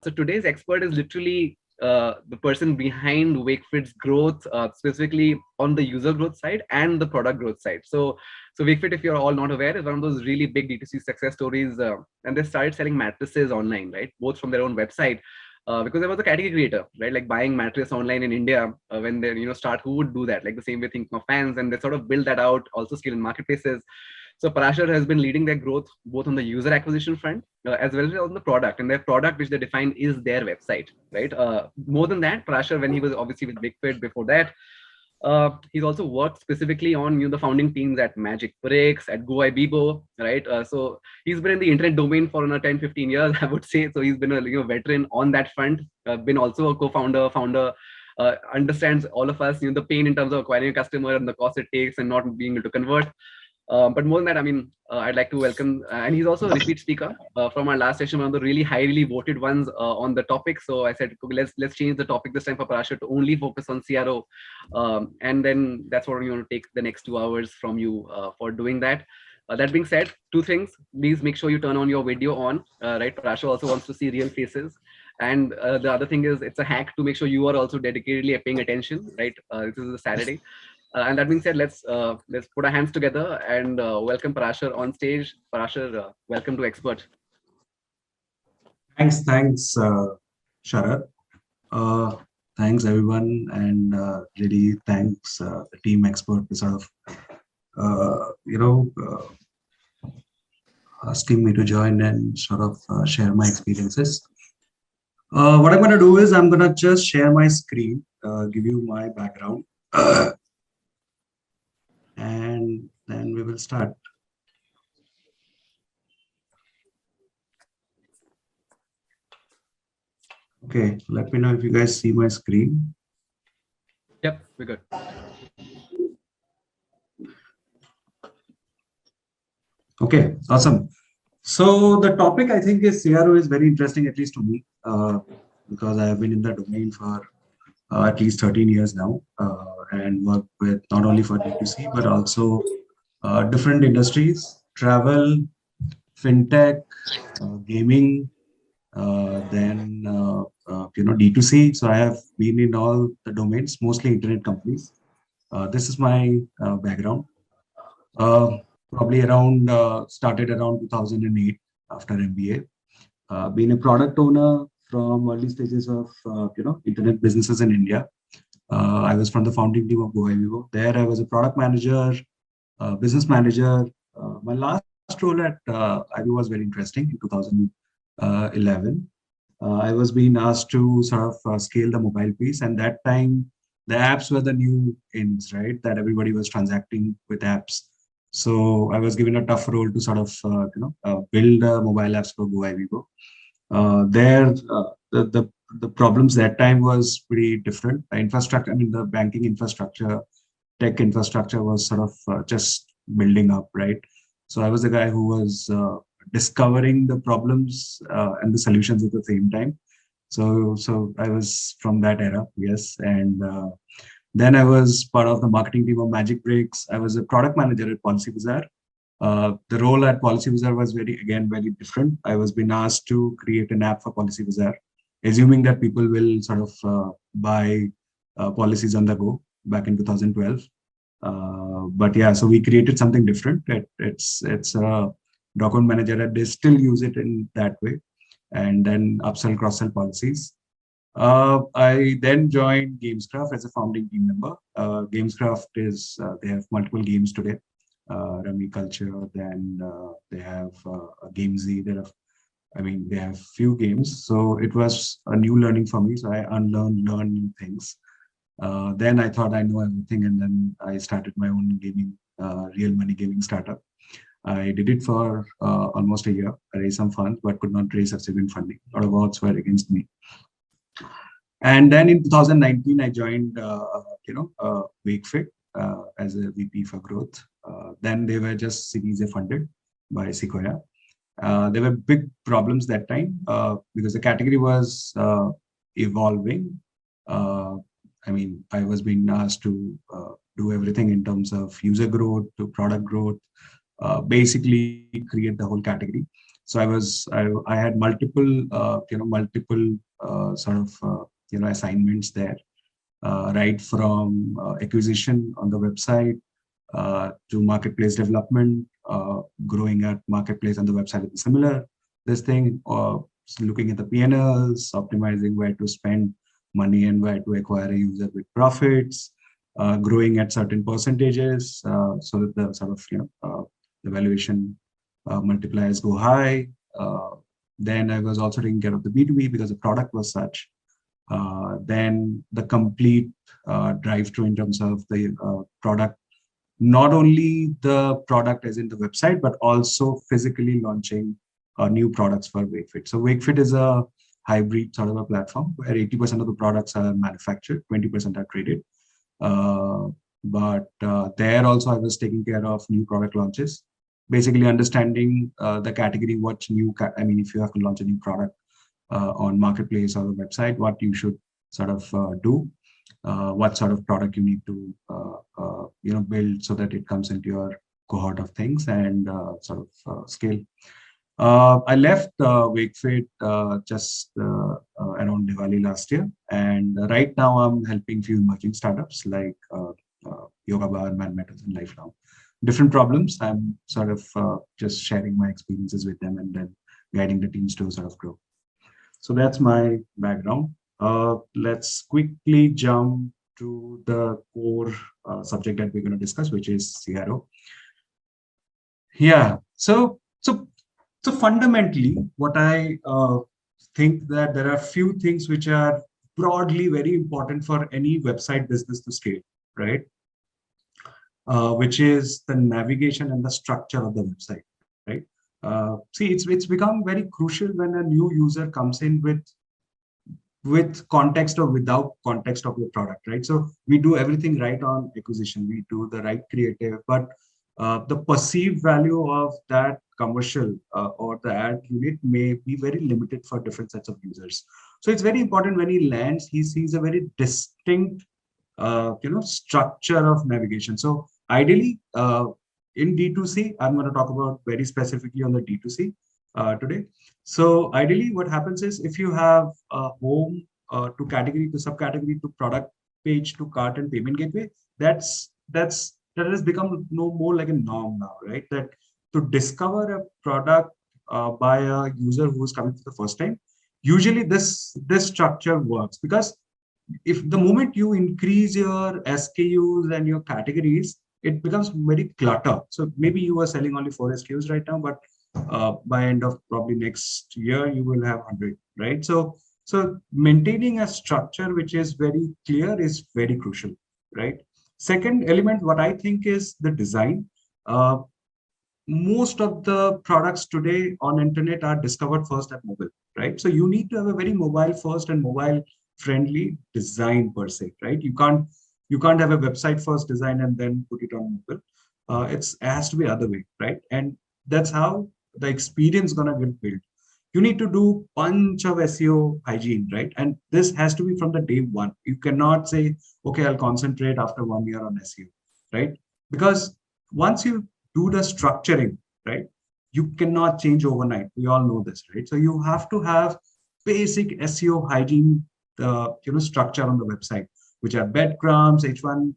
So today's expert is literally the person behind Wakefit's growth, specifically on the user growth side and the product growth side. So Wakefit, if you're all not aware, is one of those really big D2C success stories. And they started selling mattresses online, right? Both from their own website. Because there was a category creator, right? Like buying mattress online in India when they, start, who would do that? Like the same way think of fans, and they sort of build that out, also scale in marketplaces. So Parasar has been leading their growth both on the user acquisition front as well as on the product. And their product, which they define, is their website, right? More than that, Parasar, when he was obviously with Wakefit before that, he's also worked specifically on the founding teams at Magic Bricks, at GoIbibo, right? So he's been in the internet domain for 10, 15 years, I would say. So he's been a veteran on that front. Been also a co-founder, founder. Understands all of us, the pain in terms of acquiring a customer and the cost it takes and not being able to convert. But more than that, I'd like to welcome, and he's also a repeat speaker from our last session, one of the really highly voted ones on the topic. So I said, okay, let's change the topic this time for Parasha to only focus on CRO, and then that's what we want to take the next 2 hours from you for doing that. That being said, two things: please make sure you turn on your video on. Right, Parasha also wants to see real faces. And the other thing is, it's a hack to make sure you are also dedicatedly paying attention. Right, this is a Saturday. And that being said, let's put our hands together and welcome Parashar on stage. Parashar, welcome to Expert. Thanks, Sharad. Thanks everyone, and really thanks the team Expert to sort of asking me to join and sort of share my experiences. What I'm going to do is I'm going to just share my screen, give you my background. And then we will start. Okay, let me know if you guys see my screen. Yep, we're good. Okay, awesome. So the topic, I think, is CRO is very interesting, at least to me, because I have been in the domain for at least 13 years now, and work with not only for D2C, but also different industries, travel, fintech, gaming, then D2C. So I have been in all the domains, mostly internet companies. This is my background. Probably around started around 2008 after MBA. Being a product owner from early stages of internet businesses in India. I was from the founding team of GoIbibo. There I was a product manager, business manager. My last role at IBO was very interesting in 2011. I was being asked to sort of scale the mobile piece, and that time the apps were the new ins, right? That everybody was transacting with apps. So I was given a tough role to sort of build mobile apps for GoIbibo. The problems that time was pretty different. The infrastructure, the banking infrastructure, tech infrastructure was sort of just building up, right? So I was the guy who was discovering the problems and the solutions at the same time. So I was from that era, yes. And then I was part of the marketing team of Magic Bricks. I was a product manager at Policy Bazaar. The role at Policy Bazaar was very different. I was being asked to create an app for Policy Bazaar, assuming that people will sort of buy policies on the go back in 2012. But yeah, so we created something different. It's a document manager, and they still use it in that way. And then Upsell Cross-sell policies. I then joined Gamescraft as a founding team member. Gamescraft is, they have multiple games today. Rummy Culture, then they have GameZ. They have few games. So it was a new learning for me. So I learned new things. Then I thought I know everything, and then I started my own gaming, real money gaming startup. I did it for almost a year. I raised some funds, but could not raise sufficient funding. A lot of odds were against me. And then in 2019, I joined, Wakefit as a VP for growth. Then they were just Series A funded by Sequoia. There were big problems that time because the category was evolving. I was being asked to do everything in terms of user growth to product growth, basically create the whole category. So I had multiple multiple sort of assignments there, right from acquisition on the website to marketplace development, growing at marketplace and the website is similar. This thing, looking at the P&Ls, optimizing where to spend money and where to acquire a user with profits, growing at certain percentages, so that the sort of the valuation multipliers go high. Then I was also taking care of the B2B because the product was such. Then the complete drive through in terms of the product, not only the product as in the website, but also physically launching new products for Wakefit. So Wakefit is a hybrid sort of a platform where 80% of the products are manufactured, 20% are traded. But there also I was taking care of new product launches, basically understanding the category, what new, if you have to launch a new product on marketplace or the website, what you should sort of do, what sort of product you need to build so that it comes into your cohort of things and sort of scale. I left Wakefit just around Diwali last year, and right now I'm helping few emerging startups like Yoga Bar, Man Matters, and Life Now. Different problems. I'm sort of just sharing my experiences with them and then guiding the teams to sort of grow. So that's my background. Let's quickly jump to the core subject that we're going to discuss, which is CRO. Yeah. So fundamentally, what I think that there are few things which are broadly very important for any website business to scale, right? Which is the navigation and the structure of the website, right? See, it's become very crucial when a new user comes in with context or without context of your product, right? So we do everything right on acquisition, we do the right creative, but the perceived value of that commercial or the ad unit may be very limited for different sets of users. So it's very important when he lands, he sees a very distinct structure of navigation. So ideally, in D2C, I'm going to talk about very specifically on the D2C today. So ideally, what happens is if you have a home to category to subcategory to product page to cart and payment gateway, that has become no more like a norm now, right? That to discover a product by a user who is coming for the first time, usually this structure works, because if the moment you increase your SKUs and your categories, it becomes very clutter. So maybe you are selling only 4 SKUs right now, but by end of probably next year, you will have 100, right? So maintaining a structure which is very clear is very crucial, right? Second element, what I think is the design. Most of the products today on internet are discovered first at mobile, right? So you need to have a very mobile first and mobile friendly design per se, right? You can't have a website first design and then put it on mobile. It has to be other way, right? And that's how the experience gonna get built. You need to do bunch of SEO hygiene, right? And this has to be from the day one. You cannot say, okay, I'll concentrate after 1 year on SEO, right? Because once you do the structuring, right, you cannot change overnight. We all know this, right? So you have to have basic SEO hygiene, structure on the website, which are breadcrumbs, H1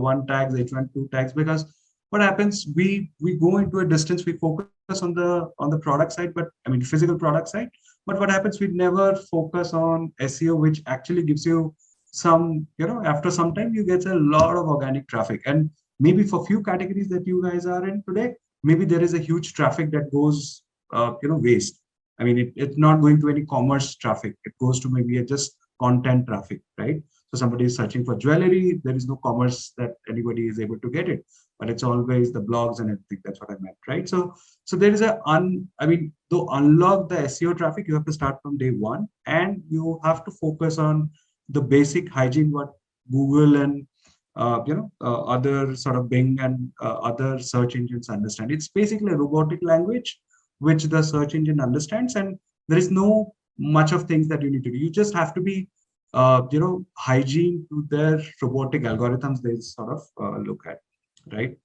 one tags, H1 2 tags. Because what happens, we go into a distance, we focus on the product side, but I mean physical product side. But what happens, we never focus on SEO, which actually gives you some, after some time you get a lot of organic traffic. And maybe for few categories that you guys are in today, maybe there is a huge traffic that goes waste. I mean, it's not going to any commerce traffic. It goes to maybe just content traffic, right? So somebody is searching for jewelry, there is no commerce that anybody is able to get it, but it's always the blogs and everything. That's what I meant, right? So there is to unlock the SEO traffic, you have to start from day one, and you have to focus on the basic hygiene, what Google and other sort of Bing and other search engines understand. It's basically a robotic language which the search engine understands, and there is no much of things that you need to do. You just have to be hygiene to their robotic algorithms they sort of look at, right?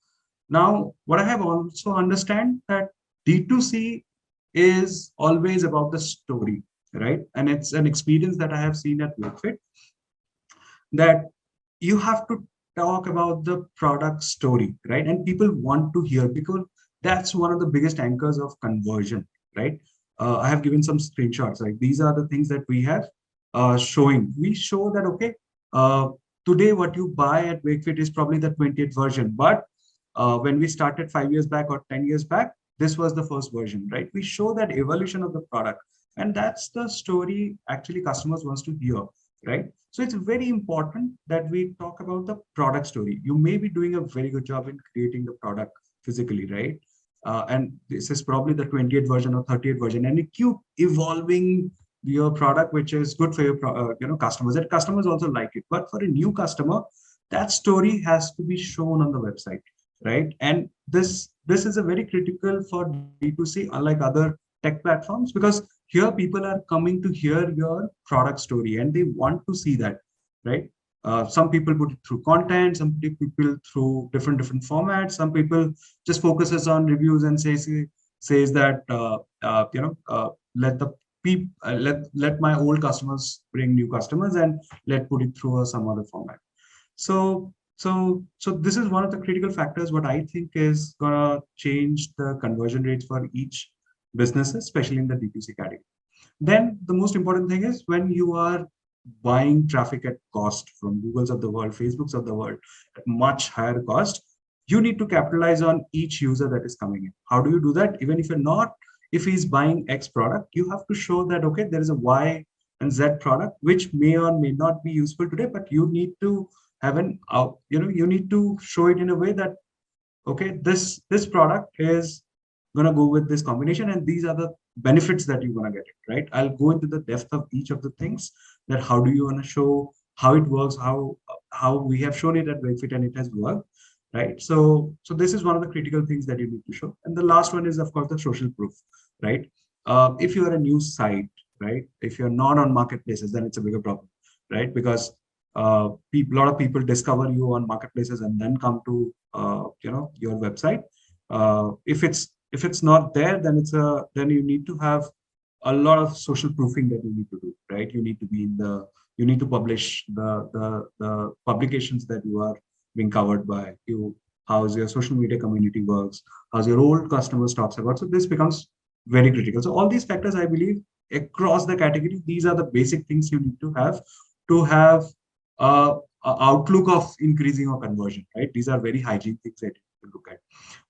Now, what I have also understand that D2C is always about the story, right? And it's an experience that I have seen at Wakefit, that you have to talk about the product story, right? And people want to hear, because that's one of the biggest anchors of conversion, right? I have given some screenshots. Like, these are the things that we have showing. We show that, okay, uh, today what you buy at Wakefit is probably the 20th version, but when we started 5 years back or 10 years back, this was the first version, right? We show that evolution of the product, and that's the story actually customers wants to hear, right? So it's very important that we talk about the product story. You may be doing a very good job in creating the product physically, right? And this is probably the 20th version or 30th version, and you keep evolving your product, which is good for your customers. And customers also like it. But for a new customer, that story has to be shown on the website, right? And this is a very critical for D2C, unlike other tech platforms, because here people are coming to hear your product story and they want to see that, right? Some people put it through content, some people through different formats, some people just focuses on reviews and says that let the let my old customers bring new customers, and let put it through some other format. So this is one of the critical factors what I think is gonna change the conversion rates for each business, especially in the D2C category. Then the most important thing is, when you are buying traffic at cost from Googles of the world, Facebooks of the world, at much higher cost, you need to capitalize on each user that is coming in. How do you do that? Even if you're not, if he's buying X product, you have to show that, okay, there is a Y and Z product, which may or may not be useful today, but you need to have you need to show it in a way that, okay, this product is going to go with this combination, and these are the benefits that you're going to get it, right? I'll go into the depth of each of the things, that how do you want to show how it works, how we have shown it at Wakefit and it has worked, right? So this is one of the critical things that you need to show. And the last one is, of course, the social proof, right? If you are a new site, right, if you're not on marketplaces, then it's a bigger problem, right? Because a lot of people discover you on marketplaces and then come to your website. If it's not there, then then you need to have a lot of social proofing that you need to do, right? You need to be you need to publish the publications that you are being covered by. How's your social media community works, how's your old customers talks about. So this becomes very critical. So all these factors, I believe, across the category, these are the basic things you need to have a outlook of increasing or conversion, right? These are very hygiene things that you look at.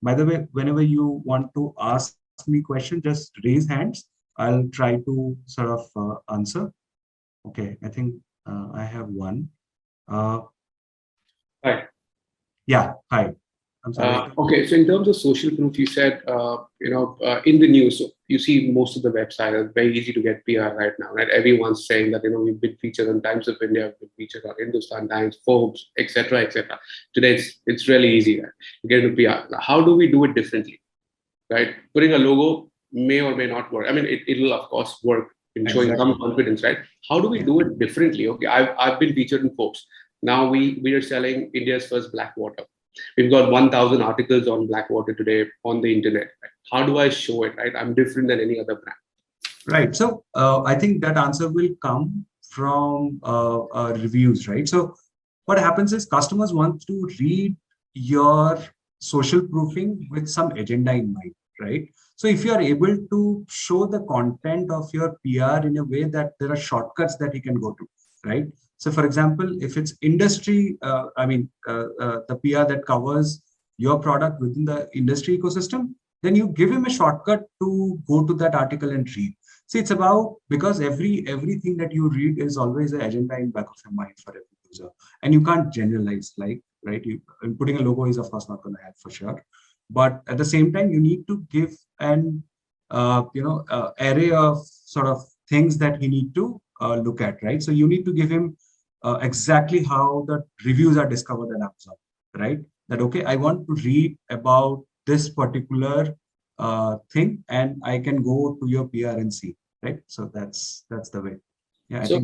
By the way, whenever you want to ask me question, just raise hands. I'll try to sort of answer. Okay, I think I have one. Hi. Yeah, hi. I'm sorry. Okay, so in terms of social proof, you said, in the news, so you see most of the websites are very easy to get PR right now, right? Everyone's saying that, we've been featured on Times of India, we've been featured on Hindustan Times, Forbes, etc., etc. Today, it's really easy, right? To get into PR. Now, how do we do it differently, right? Putting a logo may or may not work. I mean, it'll of course work in showing some confidence, right? How do we do it differently? Okay, I've been featured in Forbes. Now we are selling India's first black water. We've got 1,000 articles on Blackwater today on the internet. Right? How do I show it? Right, I'm different than any other brand. Right. So I think that answer will come from reviews, right? So what happens is, customers want to read your social proofing with some agenda in mind, right? So if you are able to show the content of your PR in a way that there are shortcuts that he can go to, right? So, for example, if it's industry, the PR that covers your product within the industry ecosystem, then you give him a shortcut to go to that article and read. See, it's about, because everything that you read is always an agenda in back of your mind for every user, and you can't generalize, like, right? Putting a logo is of course not going to help for sure, but at the same time, you need to give an array of sort of things that he need to look at, right? So you need to give him exactly how the reviews are discovered on Amazon, right? That, okay, I want to read about this particular thing, and I can go to your PR and see, right? So that's the way. Yeah. So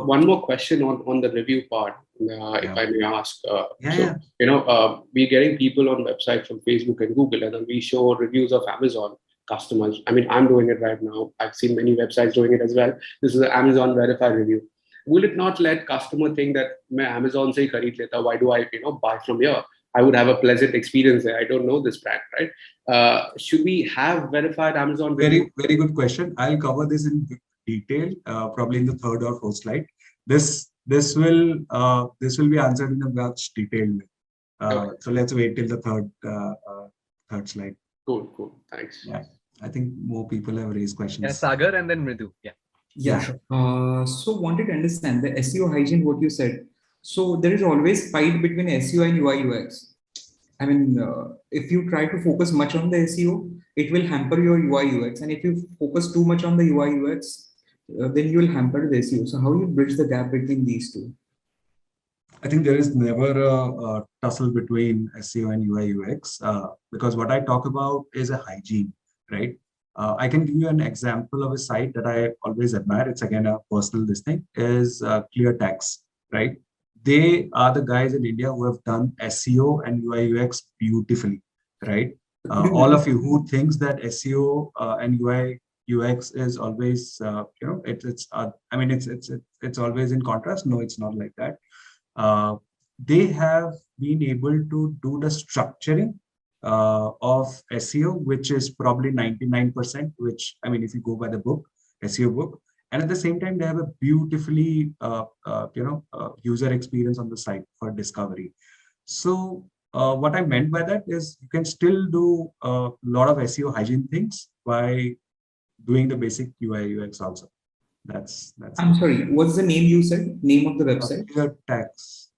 one more question on the review part, if I may ask. We're getting people on websites from Facebook and Google, and then we show reviews of Amazon. customers. I mean, I'm doing it right now. I've seen many websites doing it as well. This is an Amazon verified review. Will it not let customer think that मैं Amazon से ही खरीद लेता? Why do I buy from here? I would have a pleasant experience there. I don't know this brand, right? Should we have verified Amazon review? Very good question. I'll cover this in detail, probably in the third or fourth slide. This will be answered in a much detailed way. Okay. So let's wait till the third slide. Cool. Thanks. Yeah, I think more people have raised questions. Yeah, Sagar and then Mridu. Yeah. Sure. So wanted to understand the SEO hygiene, what you said. So there is always fight between SEO and UI UX. I mean, if you try to focus much on the SEO, it will hamper your UI UX. And if you focus too much on the UI UX, then you will hamper the SEO. So how you bridge the gap between these two? I think there is never a tussle between SEO and UI UX because what I talk about is a hygiene, right? I can give you an example of a site that I always admire. It's again a personal listing is Clear Tax, right? They are the guys in India who have done SEO and UI UX beautifully, right? All of you who thinks that SEO and UI UX is always, it's always in contrast. No, it's not like that. They have been able to do the structuring of SEO, which is probably 99%, which, I mean, if you go by the book, SEO book, and at the same time, they have a beautifully, user experience on the site for discovery. So what I meant by that is you can still do a lot of SEO hygiene things by doing the basic UI UX also. That's I'm sorry, what's the name you said? Name of the website? Clear Tax.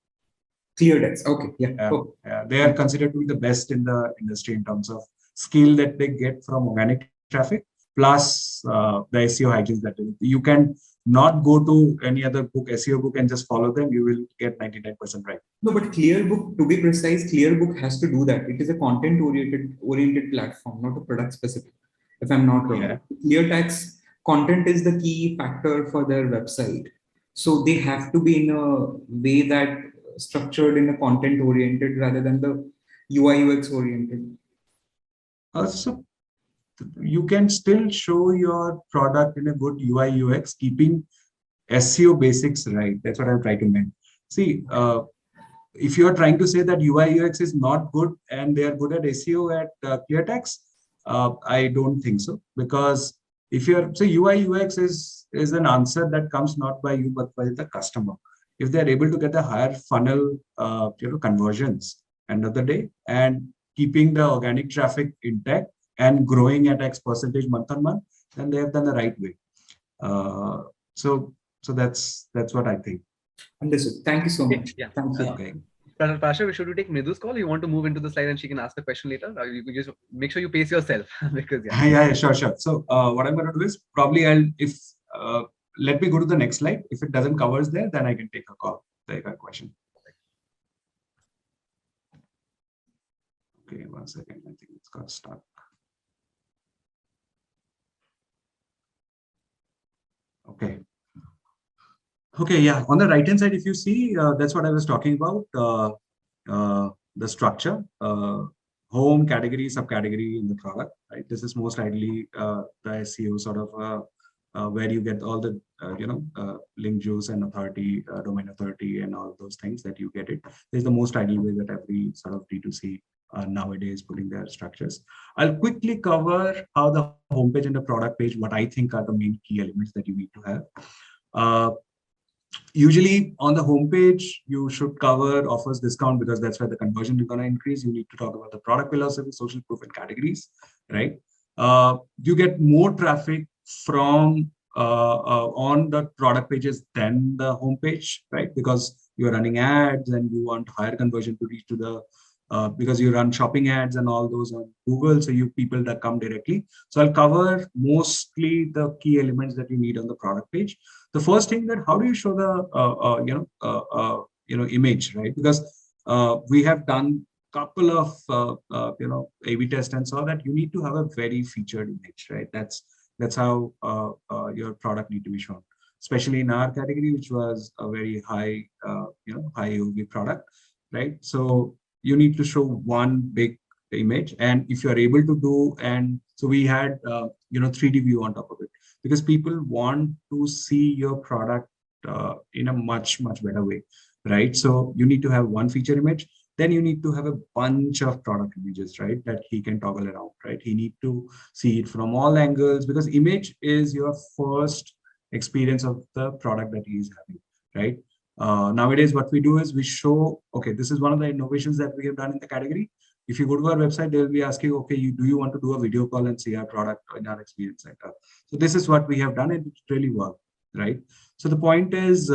Clear Tax. Okay. Yeah. They are considered to be the best in the industry in terms of skill that they get from organic traffic, plus the SEO hygiene that you can not go to any other book, SEO book, and just follow them. You will get 99% right. No, but Clearbook, to be precise, Clearbook has to do that. It is a content-oriented platform, not a product specific, if I'm not wrong. Yeah. ClearTax content is the key factor for their website. So they have to be in a way that structured in a content oriented rather than the UI UX oriented. So you can still show your product in a good UI UX, keeping SEO basics right. That's what I'm trying to mean. See, if you're trying to say that UI UX is not good and they are good at SEO at ClearTax, I don't think so, because if you're, so UI UX is an answer that comes not by you but by the customer. If they're able to get a higher funnel, conversions end of the day and keeping the organic traffic intact and growing at X percentage month on month, then they have done the right way. So that's what I think. Understood. Thank you so much. Yeah. Thank you. Okay. Parasar, should we take Mridu's call? You want to move into the slide and she can ask the question later? Or you just make sure you pace yourself because Yeah, sure. So what I'm going to do is probably let me go to the next slide. If it doesn't covers there, then I can take a call, take a question. Okay, 1 second. I think it's got stuck. Okay, yeah. On the right-hand side, if you see, that's what I was talking about, the structure, home, category, subcategory in the product, right? This is most ideally the SEO sort of where you get all the, link juice and authority, domain authority and all those things that you get it. This is the most ideal way that every sort of D2C nowadays putting their structures. I'll quickly cover how the homepage and the product page, what I think are the main key elements that you need to have. Usually on the homepage, you should cover offers, discount, because that's where the conversion is going to increase. You need to talk about the product philosophy, social proof, and categories, right? You get more traffic from on the product pages than the homepage, right? Because you're running ads and you want higher conversion to reach to the because you run shopping ads and all those on Google, so you people that come directly. So I'll cover mostly the key elements that you need on the product page. The first thing, that how do you show the image, right? Because we have done couple of A/B tests and saw that you need to have a very featured image, right? That's how your product need to be shown, especially in our category, which was a very high high AOV product, right? So you need to show one big image, and if you're able to do, and so we had 3D view on top of it, because people want to see your product in a much better way, right? So you need to have one feature image, then you need to have a bunch of product images, right, that he can toggle around, right? He need to see it from all angles, because image is your first experience of the product that he is having, right? Nowadays, what we do is we show, okay, this is one of the innovations that we have done in the category. If you go to our website, they'll be asking, okay, do you want to do a video call and see our product in our experience center? So this is what we have done, and it really worked, right? So the point is,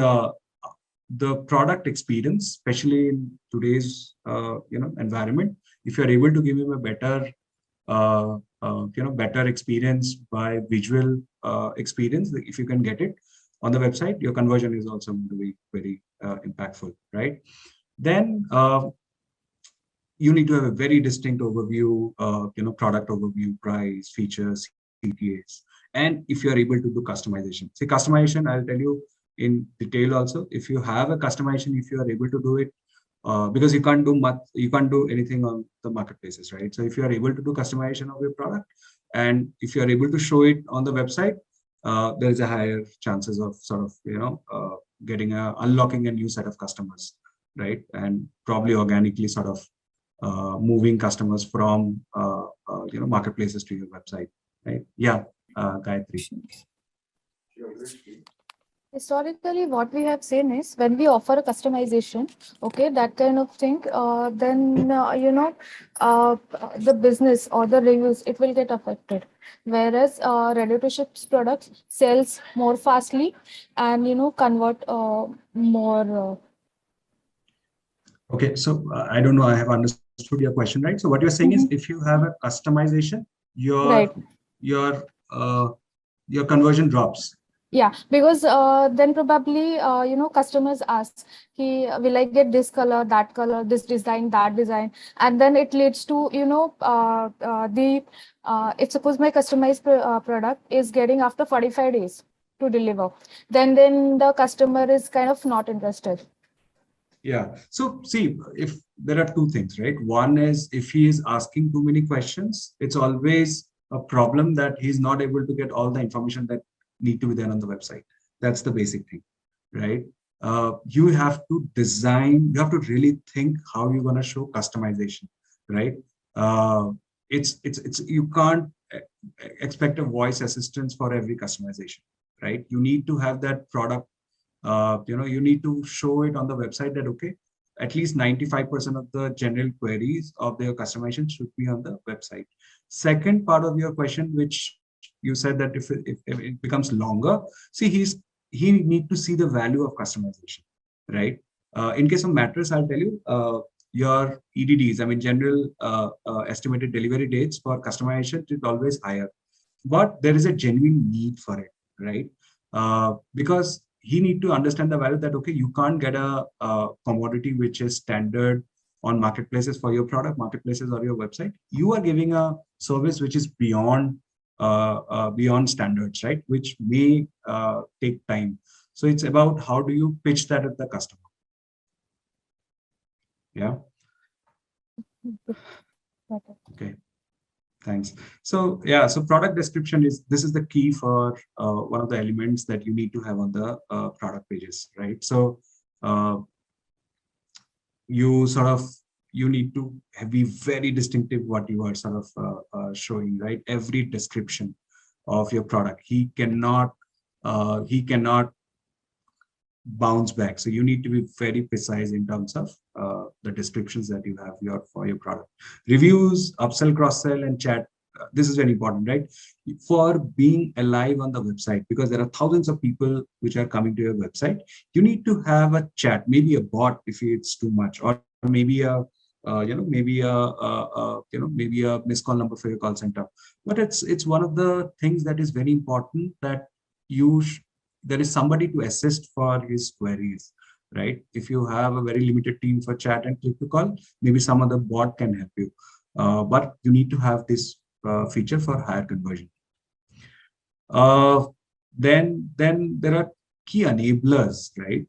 the product experience, especially in today's environment, if you're able to give him a better better experience by visual experience, if you can get it on the website, your conversion is also going to be very impactful, right? Then you need to have a very distinct overview, product overview, price, features, CTAs, and if you are able to do customization. See, customization, I'll tell you in detail also. If you have a customization, if you are able to do it, because you can't do much, you can't do anything on the marketplaces, right? So if you are able to do customization of your product, and if you are able to show it on the website, there is a higher chances of sort of unlocking a new set of customers, right? And probably organically sort of moving customers from marketplaces to your website, right? Yeah, Gayatri. Historically, what we have seen is when we offer a customization, okay, that kind of thing, then the business or the reviews, it will get affected. Whereas ready-to-ship products sells more fastly and convert more. Okay, so I don't know, I have understood your question, right? So what you're saying is, if you have a customization, your conversion drops. Yeah, because then probably customers ask, will I get this color, this design, that design, and then it leads to if suppose my customized product is getting after 45 days to deliver, then the customer is kind of not interested. Yeah. So see, if there are two things, right? One is, if he is asking too many questions, it's always a problem that he's not able to get all the information that need to be there on the website. That's the basic thing, right? You have to design, you have to really think how you're going to show customization, right? You can't expect a voice assistance for every customization, right? You need to have that product. You need to show it on the website that, okay, at least 95% of the general queries of their customization should be on the website. Second part of your question, which you said that if it becomes longer, see, he need to see the value of customization, right? In case of mattress, I'll tell you, your EDDs, I mean, general estimated delivery dates for customization is always higher, but there is a genuine need for it, right? Because he need to understand the value that, okay, you can't get a commodity which is standard on marketplaces for your product, marketplaces or your website. You are giving a service which is beyond standards, right? Which may take time. So it's about how do you pitch that at the customer. Yeah. Okay. Thanks. So yeah, so product description is the key for one of the elements that you need to have on the product pages, right? So you need to be very distinctive what you are sort of showing, right? Every description of your product, he cannot bounce back. So you need to be very precise in terms of the descriptions that you have for your product. Reviews, upsell, cross-sell, and chat. This is very important, right? For being alive on the website, because there are thousands of people which are coming to your website. You need to have a chat, maybe a bot if it's too much, or maybe a maybe a missed call number for your call center. But it's one of the things that is very important, that there is somebody to assist for his queries, right? If you have a very limited team for chat and click to call, maybe some other bot can help you. But you need to have this feature for higher conversion. Then there are key enablers, right?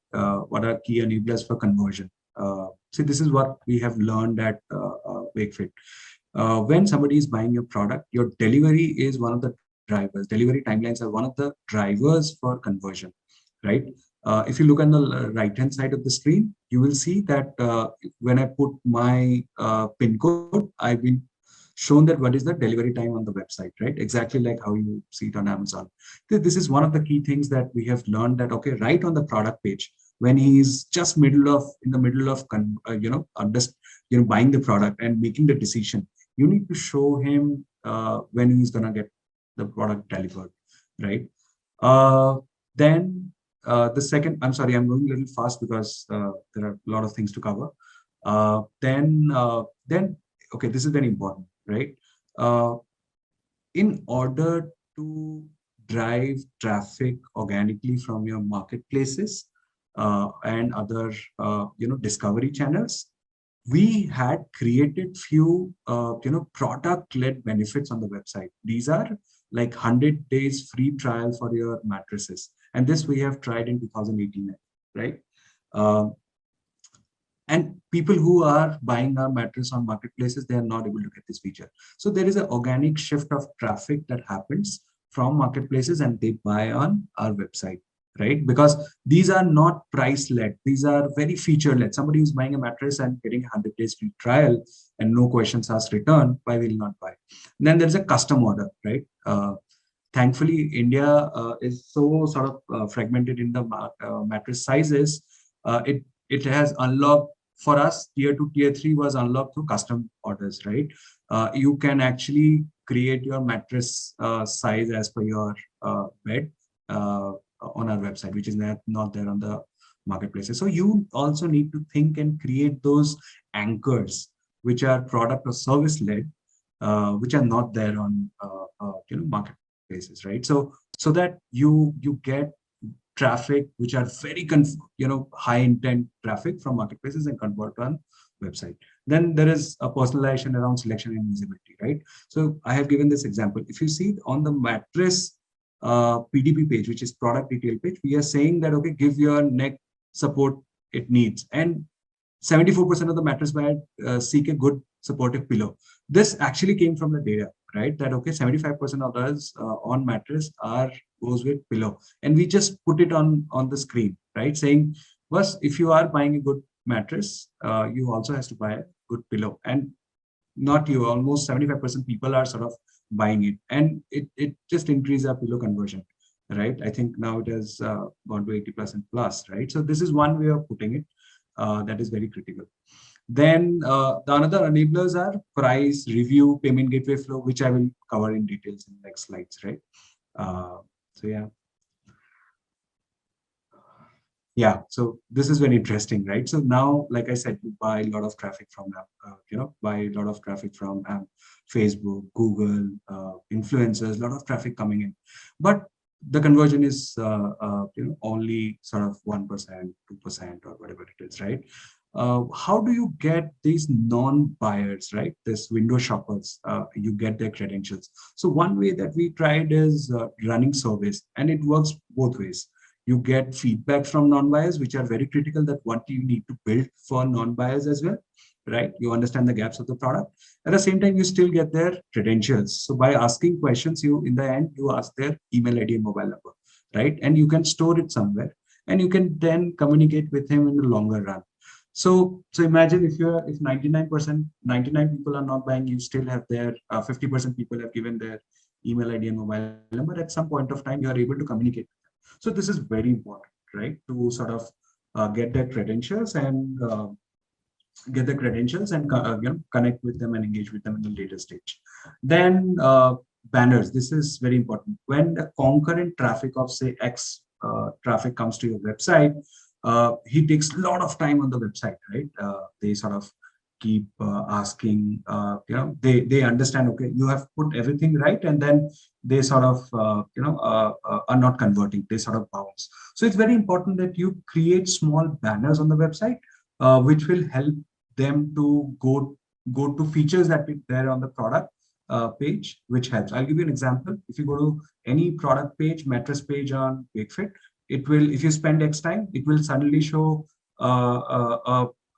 What are key enablers for conversion? So this is what we have learned at Wakefit. when somebody is buying your product, your delivery is one of the drivers. Delivery timelines are one of the drivers for conversion, right? If you look on the right-hand side of the screen, you will see that when I put my PIN code, I've been shown that what is the delivery time on the website, right? Exactly like how you see it on Amazon. This is one of the key things that we have learned, that, okay, right on the product page, when he's just in the middle of, buying the product and making the decision, you need to show him when he's going to get the product delivered, right? Then the second, I'm sorry, I'm going a little fast because there are a lot of things to cover. Then, okay, this is very important, right? Uh, in order to drive traffic organically from your marketplaces and other, discovery channels, we had created few, product-led benefits on the website. These are like 100 days free trial for your mattresses. And this we have tried in 2018, right? Um, and people who are buying our mattress on marketplaces, they are not able to get this feature. So there is an organic shift of traffic that happens from marketplaces and they buy on our website, right? Because these are not price led. These are very feature led. Somebody who's buying a mattress and getting 100 days free trial and no questions asked return, why will not buy? And then there's a custom order, right? Thankfully, India is so sort of fragmented in the mattress sizes. It has unlocked for us. Tier 2, tier 3 was unlocked through custom orders, right? You can actually create your mattress size as per your bed on our website, which is not there on the marketplaces. So you also need to think and create those anchors, which are product or service led, which are not there on marketplaces, right? So that you get traffic which are very high intent traffic from marketplaces and convert on website. Then there is a personalization around selection and visibility, right? So I have given this example. If you see on the mattress PDP page, which is product detail page, we are saying that, okay, give your neck support it needs, and 74% of the mattress buyers seek a good supportive pillow. This actually came from the data, right? That, okay, 75% of us on mattress goes with pillow, and we just put it on the screen, right? Saying, was if you are buying a good mattress, you also has to buy a good pillow, and not you, almost 75% people are sort of buying it, and it just increases our pillow conversion, right? I think now it has gone to 80% plus, right? So this is one way of putting it. That is very critical. Then the another enablers are price, review, payment gateway flow, which I will cover in details in the next slides, right? So yeah, so this is very interesting, right? So now, like I said, you buy a lot of traffic from Facebook, Google, influencers, a lot of traffic coming in, but the conversion is only sort of 1%, 2%, or whatever it is, right? How do you get these non-buyers, right? This window shoppers, you get their credentials. So one way that we tried is running surveys, and it works both ways. You get feedback from non-buyers, which are very critical, that what you need to build for non-buyers as well, right? You understand the gaps of the product. At the same time, you still get their credentials. So by asking questions, in the end, you ask their email ID and mobile number, right? And you can store it somewhere, and you can then communicate with him in the longer run. So imagine if 99 people are not buying, you still have their 50% people have given their email ID and mobile number. At some point of time, you are able to communicate. So this is very important, right? To sort of get their credentials and connect with them and engage with them in the later stage. Then banners. This is very important. When the concurrent traffic of, say, X traffic comes to your website, he takes a lot of time on the website, right? They sort of keep asking, they understand, okay, you have put everything right, and then they sort of, are not converting, they sort of bounce. So it's very important that you create small banners on the website, which will help them to go to features that are there on the product page, which helps. I'll give you an example. If you go to any product page, mattress page on Wakefit, it will, if you spend X time, it will suddenly show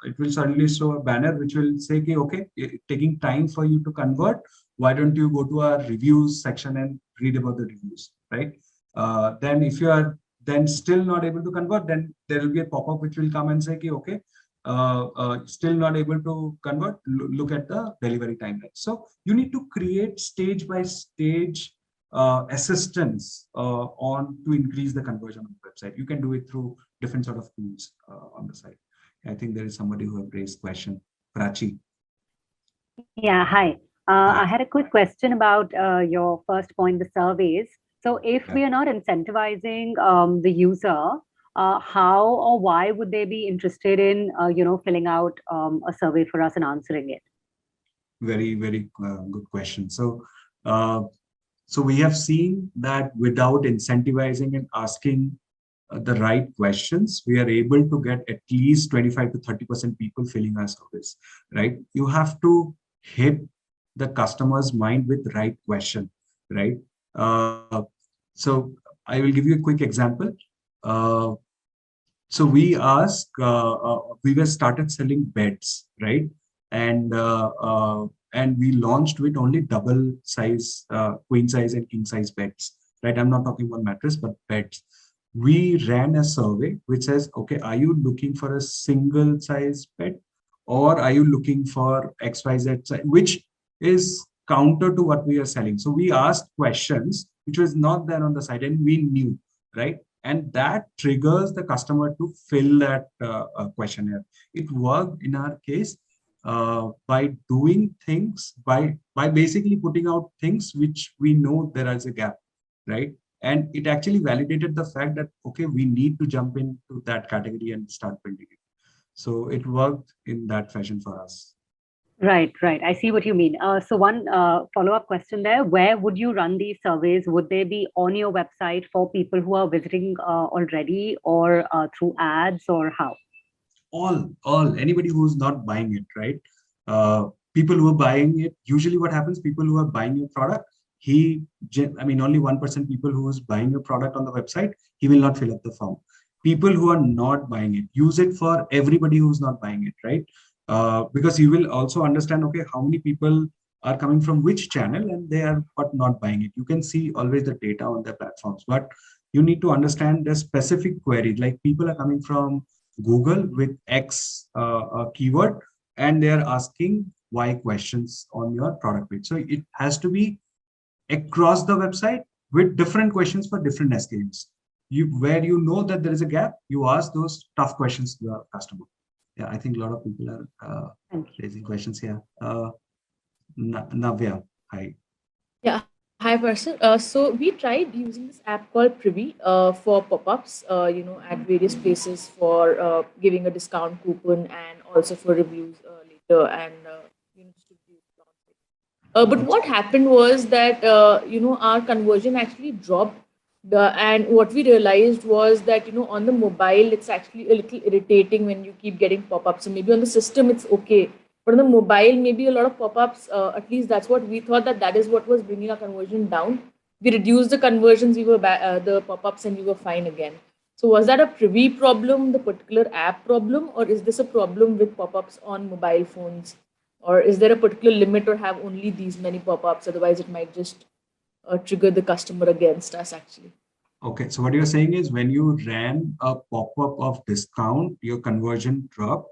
it will suddenly show a banner which will say, okay, taking time for you to convert. Why don't you go to our reviews section and read about the reviews, right? Then if you are then still not able to convert, then there will be a pop-up which will come and say, okay, still not able to convert, look at the delivery timeline. So you need to create stage by stage assistance on to increase the conversion on the website. You can do it through different sort of tools on the site. I think there is somebody who have raised question. Prachi. Yeah, hi. I had a quick question about your first point, the surveys. So if we are not incentivizing the user, how or why would they be interested in, filling out a survey for us and answering it? Very, very good question. So, so we have seen that without incentivizing and asking the right questions, we are able to get at least 25 to 30% people filling our surveys, right? You have to hit the customer's mind with the right question, right? So I will give you a quick example. So we ask, we were started selling beds, right? And we launched with only double size, queen size and king size beds, right? I'm not talking about mattress, but beds. We ran a survey which says, okay, are you looking for a single size bed or are you looking for XYZ size, which is counter to what we are selling. So we asked questions which was not there on the site and we knew, right? And that triggers the customer to fill that questionnaire. It worked in our case by doing things, by basically putting out things which we know there is a gap, right? And it actually validated the fact that, okay, we need to jump into that category and start building it. So it worked in that fashion for us. Right. I see what you mean. So one follow-up question there, where would you run these surveys? Would they be on your website for people who are visiting already or through ads or how? All, anybody who's not buying it, right? People who are buying it, usually what happens, people who are buying your product, only 1% people who is buying your product on the website, he will not fill up the form. People who are not buying it, use it for everybody who's not buying it, right? Because you will also understand, okay, how many people are coming from which channel and they are but not buying it. You can see always the data on their platforms, but you need to understand the specific query. Like people are coming from Google with X keyword and they are asking Y questions on your product page. So it has to be across the website with different questions for different SKUs. Where you know that there is a gap, you ask those tough questions to the customer. Yeah, I think a lot of people are raising questions here. Navya, hi. Yeah, hi, person. So we tried using this app called Privy for pop-ups, at various places for giving a discount coupon and also for reviews later and just to do but what happened was that our conversion actually dropped. And what we realized was that on the mobile it's actually a little irritating when you keep getting pop-ups. So maybe on the system it's okay, but on the mobile maybe a lot of pop-ups. At least that's what we thought, that is what was bringing our conversion down. We reduced the conversions, we were the pop-ups, and we were fine again. So was that a Privy problem, the particular app problem, or is this a problem with pop-ups on mobile phones? Or is there a particular limit or have only these many pop-ups? Otherwise, it might just trigger the customer against us, actually. Okay, so what you're saying is when you ran a pop-up of discount, your conversion dropped,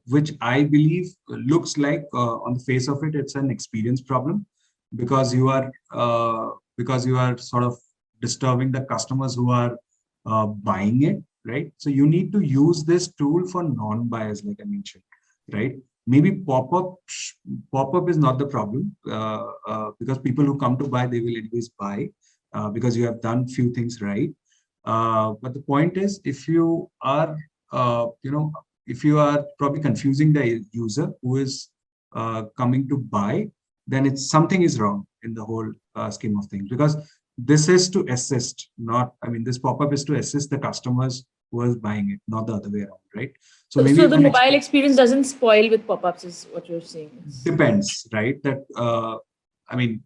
which I believe looks like on the face of it, it's an experience problem because you are sort of disturbing the customers who are buying it, right? So you need to use this tool for non-buyers, like I mentioned, right? Maybe pop-up is not the problem because people who come to buy, they will anyways buy because you have done few things right. But the point is, if you are probably confusing the user who is coming to buy, then something is wrong in the whole scheme of things, because this is to assist, this pop-up is to assist the customers who is buying it, not the other way around, right? So the mobile experience doesn't spoil with pop-ups, is what you're saying? Depends, right? That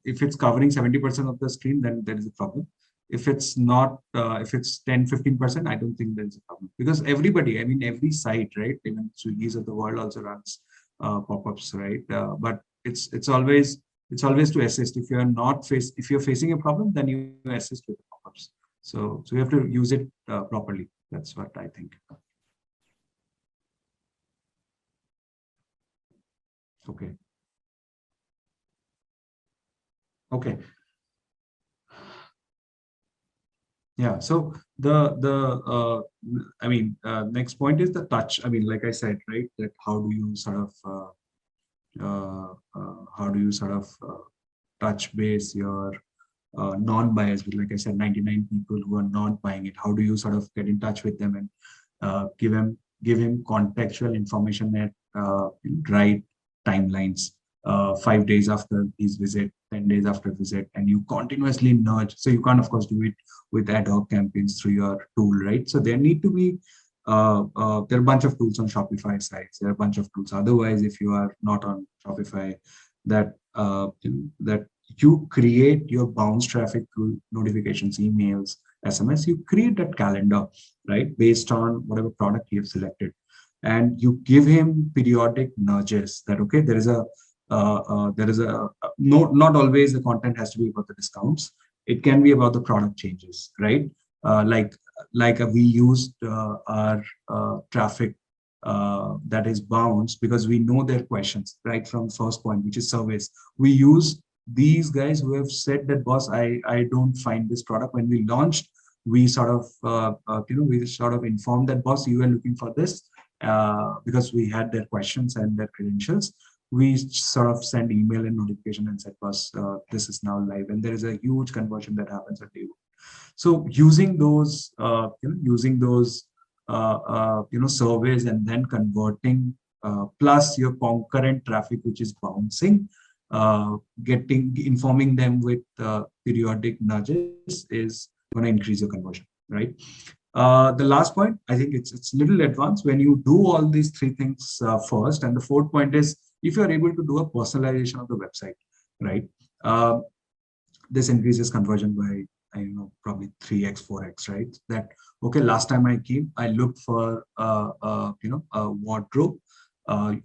if it's covering 70% of the screen, then there is a problem. If it's not, if it's 10-15%, I don't think there's a problem, because everybody, I mean, every site, right? Even Swiggy's of the world also runs pop-ups, right? But it's always to assist. If if you're facing a problem, then you assist with the pop-ups. So you have to use it properly. That's what I think. Okay. Okay. Yeah. So I mean, next point is the touch. I mean, like I said, right, that how do you sort of touch base your non-buyers with, like I said, 99 people who are not buying it. How do you sort of get in touch with them and give him contextual information at right timelines, 5 days after his visit, 10 days after visit, and you continuously nudge. So you can't, of course, do it with ad hoc campaigns through your tool, right? So there need to be there are a bunch of tools on Shopify sites. There are a bunch of tools. Otherwise, if you are not on Shopify, that you create your bounce traffic through notifications, emails, SMS. You create that calendar, right, based on whatever product you have selected, and you give him periodic nudges that, okay, there is a no, not always the content has to be about the discounts. It can be about the product changes, right? Like we used our traffic that is bounced because we know their questions right from first point, which is surveys. We use these guys who have said that, boss, I don't find this product. When we launched, we sort of we sort of informed that, boss, you were looking for this because we had their questions and their credentials. We sort of send email and notification and said, boss, this is now live, and there is a huge conversion that happens at day one. So using those surveys and then converting plus your concurrent traffic which is bouncing, informing them with periodic nudges is going to increase your conversion, right? The last point, I think it's a little advanced when you do all these three things first. And the fourth point is, if you're able to do a personalization of the website, right? This increases conversion by, probably 3x, 4x, right? That, okay, last time I came, I looked for, a wardrobe.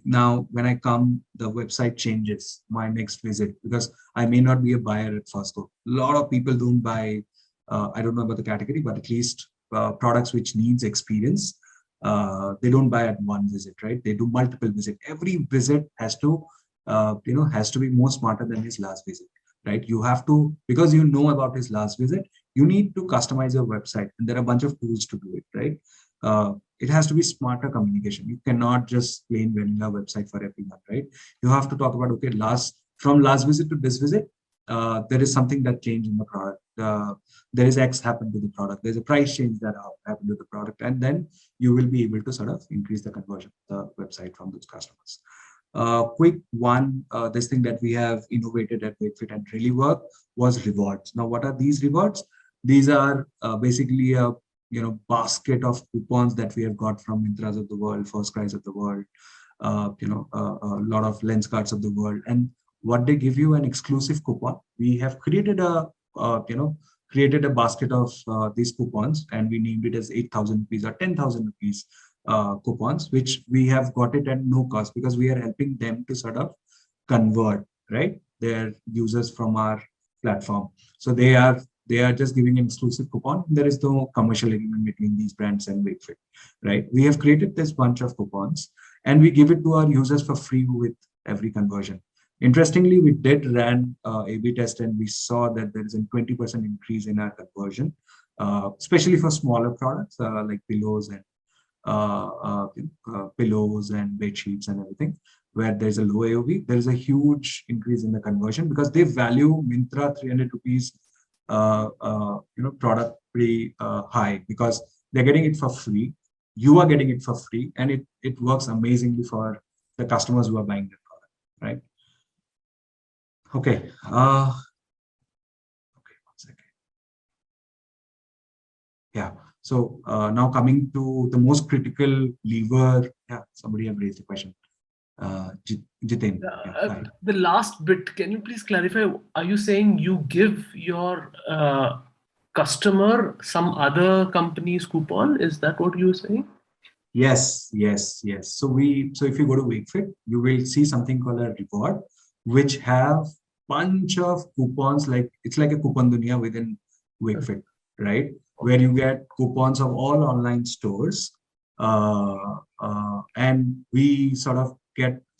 Now, when I come, the website changes my next visit because I may not be a buyer at first go. A lot of people don't buy, I don't know about the category, but at least products which needs experience, they don't buy at one visit, right? They do multiple visits. Every visit has to, be more smarter than his last visit, right? You have to, because you know about his last visit, you need to customize your website, and there are a bunch of tools to do it, right? It has to be smarter communication. You cannot just plain vanilla website for everyone, right? You have to talk about, okay, from last visit to this visit, there is something that changed in the product. There is X happened to the product. There's a price change that happened to the product, and then you will be able to sort of increase the conversion of the website from those customers. Quick one, this thing that we have innovated at Wakefit and really worked was rewards. Now, what are these rewards? These are basically a basket of coupons that we have got from Mintras of the world, First Cries of the world, a lot of Lenskart of the world, and what they give you an exclusive coupon. We have created a basket of these coupons, and we named it as 8,000 rupees or 10,000 rupees coupons, which we have got it at no cost because we are helping them to sort of convert, right, their users from our platform. So they are just giving an exclusive coupon. There is no commercial agreement between these brands and Wakefit, right? We have created this bunch of coupons and we give it to our users for free with every conversion. Interestingly, we did run A/B test and we saw that there is a 20% increase in our conversion, especially for smaller products like pillows and bed sheets and everything, where there's a low AOV. There is a huge increase in the conversion because they value Myntra 300 rupees product pretty high because they're getting it for free. You are getting it for free, and it works amazingly for the customers who are buying the product, right? Okay. Okay, 1 second. Yeah. So now coming to the most critical lever. Yeah, somebody have raised a question. Jitin. Yeah, the last bit, can you please clarify? Are you saying you give your customer some other company's coupon? Is that what you were saying? Yes. So if you go to Wakefit, you will see something called a reward, which have bunch of coupons, like it's like a coupon dunia within Wakefit, right? Where you get coupons of all online stores. And we sort of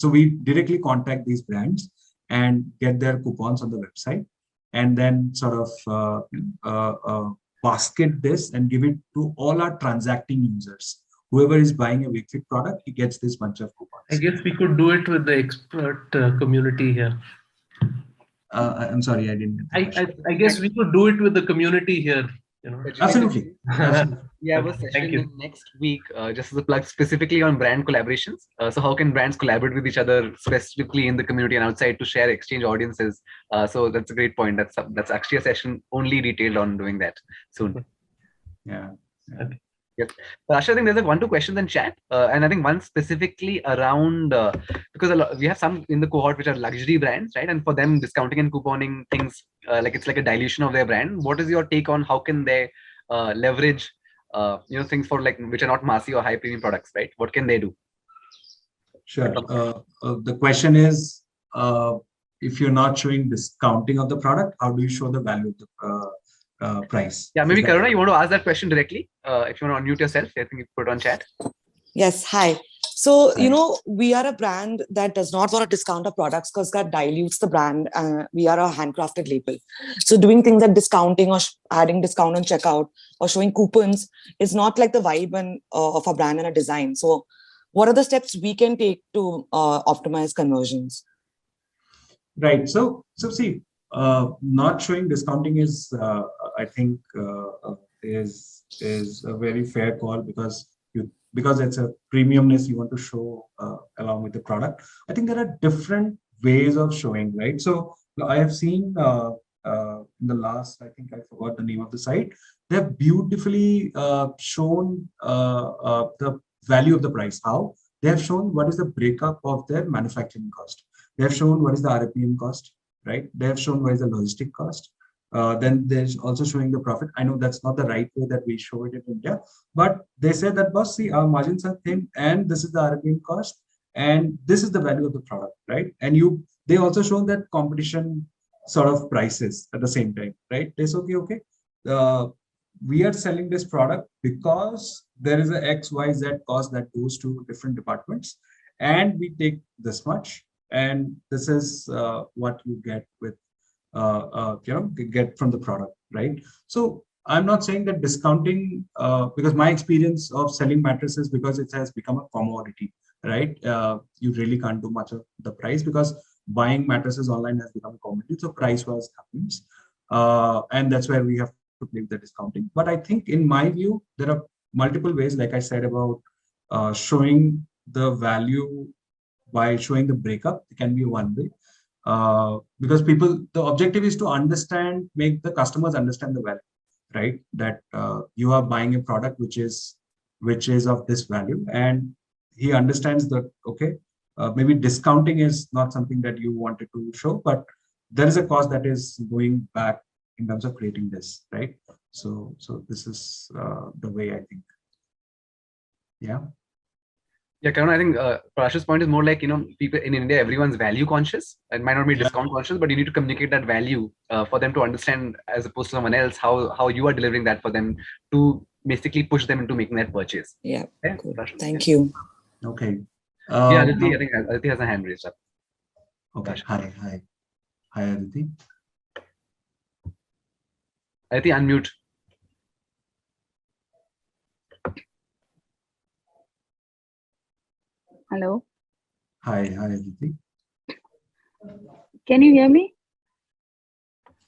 we directly contact these brands and get their coupons on the website, and then sort of basket this and give it to all our transacting users. Whoever is buying a Wakefit product, he gets this bunch of coupons. I guess we could do it with the expert community here. I'm sorry, I didn't. I guess we could do it with the community here. Absolutely. We have a session next week, just as a plug specifically on brand collaborations. So how can brands collaborate with each other specifically in the community and outside to share, exchange audiences? So that's a great point. That's actually a session only detailed on doing that soon. Yeah. Okay. Yes. Parasar, I think there's 1-2 questions in chat, and I think one specifically around because we have some in the cohort which are luxury brands, right? And for them, discounting and couponing things it's like a dilution of their brand. What is your take on how can they leverage things for which are not massy or high premium products, right? What can they do? Sure. The question is, if you're not showing discounting of the product, how do you show the value of the price? Yeah, maybe Karuna, you want to ask that question directly? If you want to unmute yourself, I think you put it on chat. Yes, hi. So, we are a brand that does not want to discount our products because that dilutes the brand. We are a handcrafted label. So doing things like discounting or adding discount on checkout or showing coupons is not like the vibe of a brand and a design. So what are the steps we can take to optimize conversions? Right. So see, not showing discounting is, I think, is a very fair call because it's a premiumness you want to show along with the product. I think there are different ways of showing, right? So I have seen in the last, I think I forgot the name of the site. They have beautifully shown the value of the price. How? They have shown what is the breakup of their manufacturing cost. They have shown what is the RPM cost, right? They have shown what is the logistic cost. Then there's also showing the profit. I know that's not the right way that we show it in India, but they say that, boss, see, our margins are thin, and this is the RPM cost, and this is the value of the product, right? And they also show that competition sort of prices at the same time, right? They say, okay, we are selling this product because there is a XYZ cost that goes to different departments, and we take this much, and this is what you get with get from the product, right? So I'm not saying that discounting, because my experience of selling mattresses, because it has become a commodity, right? You really can't do much of the price because buying mattresses online has become a commodity. So price was happens, and that's where we have to play with the discounting. But I think, in my view, there are multiple ways, like I said, about showing the value by showing the breakup. It can be one way. Because the objective is to make the customers understand the value, right? That you are buying a product which is of this value, and he understands that, okay, maybe discounting is not something that you wanted to show, but there is a cost that is going back in terms of creating this, right? So this is the way I think. Yeah. Yeah, Karan, I think Parashar's point is more like, people in India, everyone's value conscious. It might not be discount conscious, but you need to communicate that value for them to understand, as opposed to someone else, how you are delivering that for them to basically push them into making that purchase. Yeah. Okay? Cool. Thank you. Okay. Yeah, Aditi, I think Aditi has a hand raised up. Okay. Hi, Aditi. Aditi, unmute. Hello. Hi, Aditi. Can you hear me?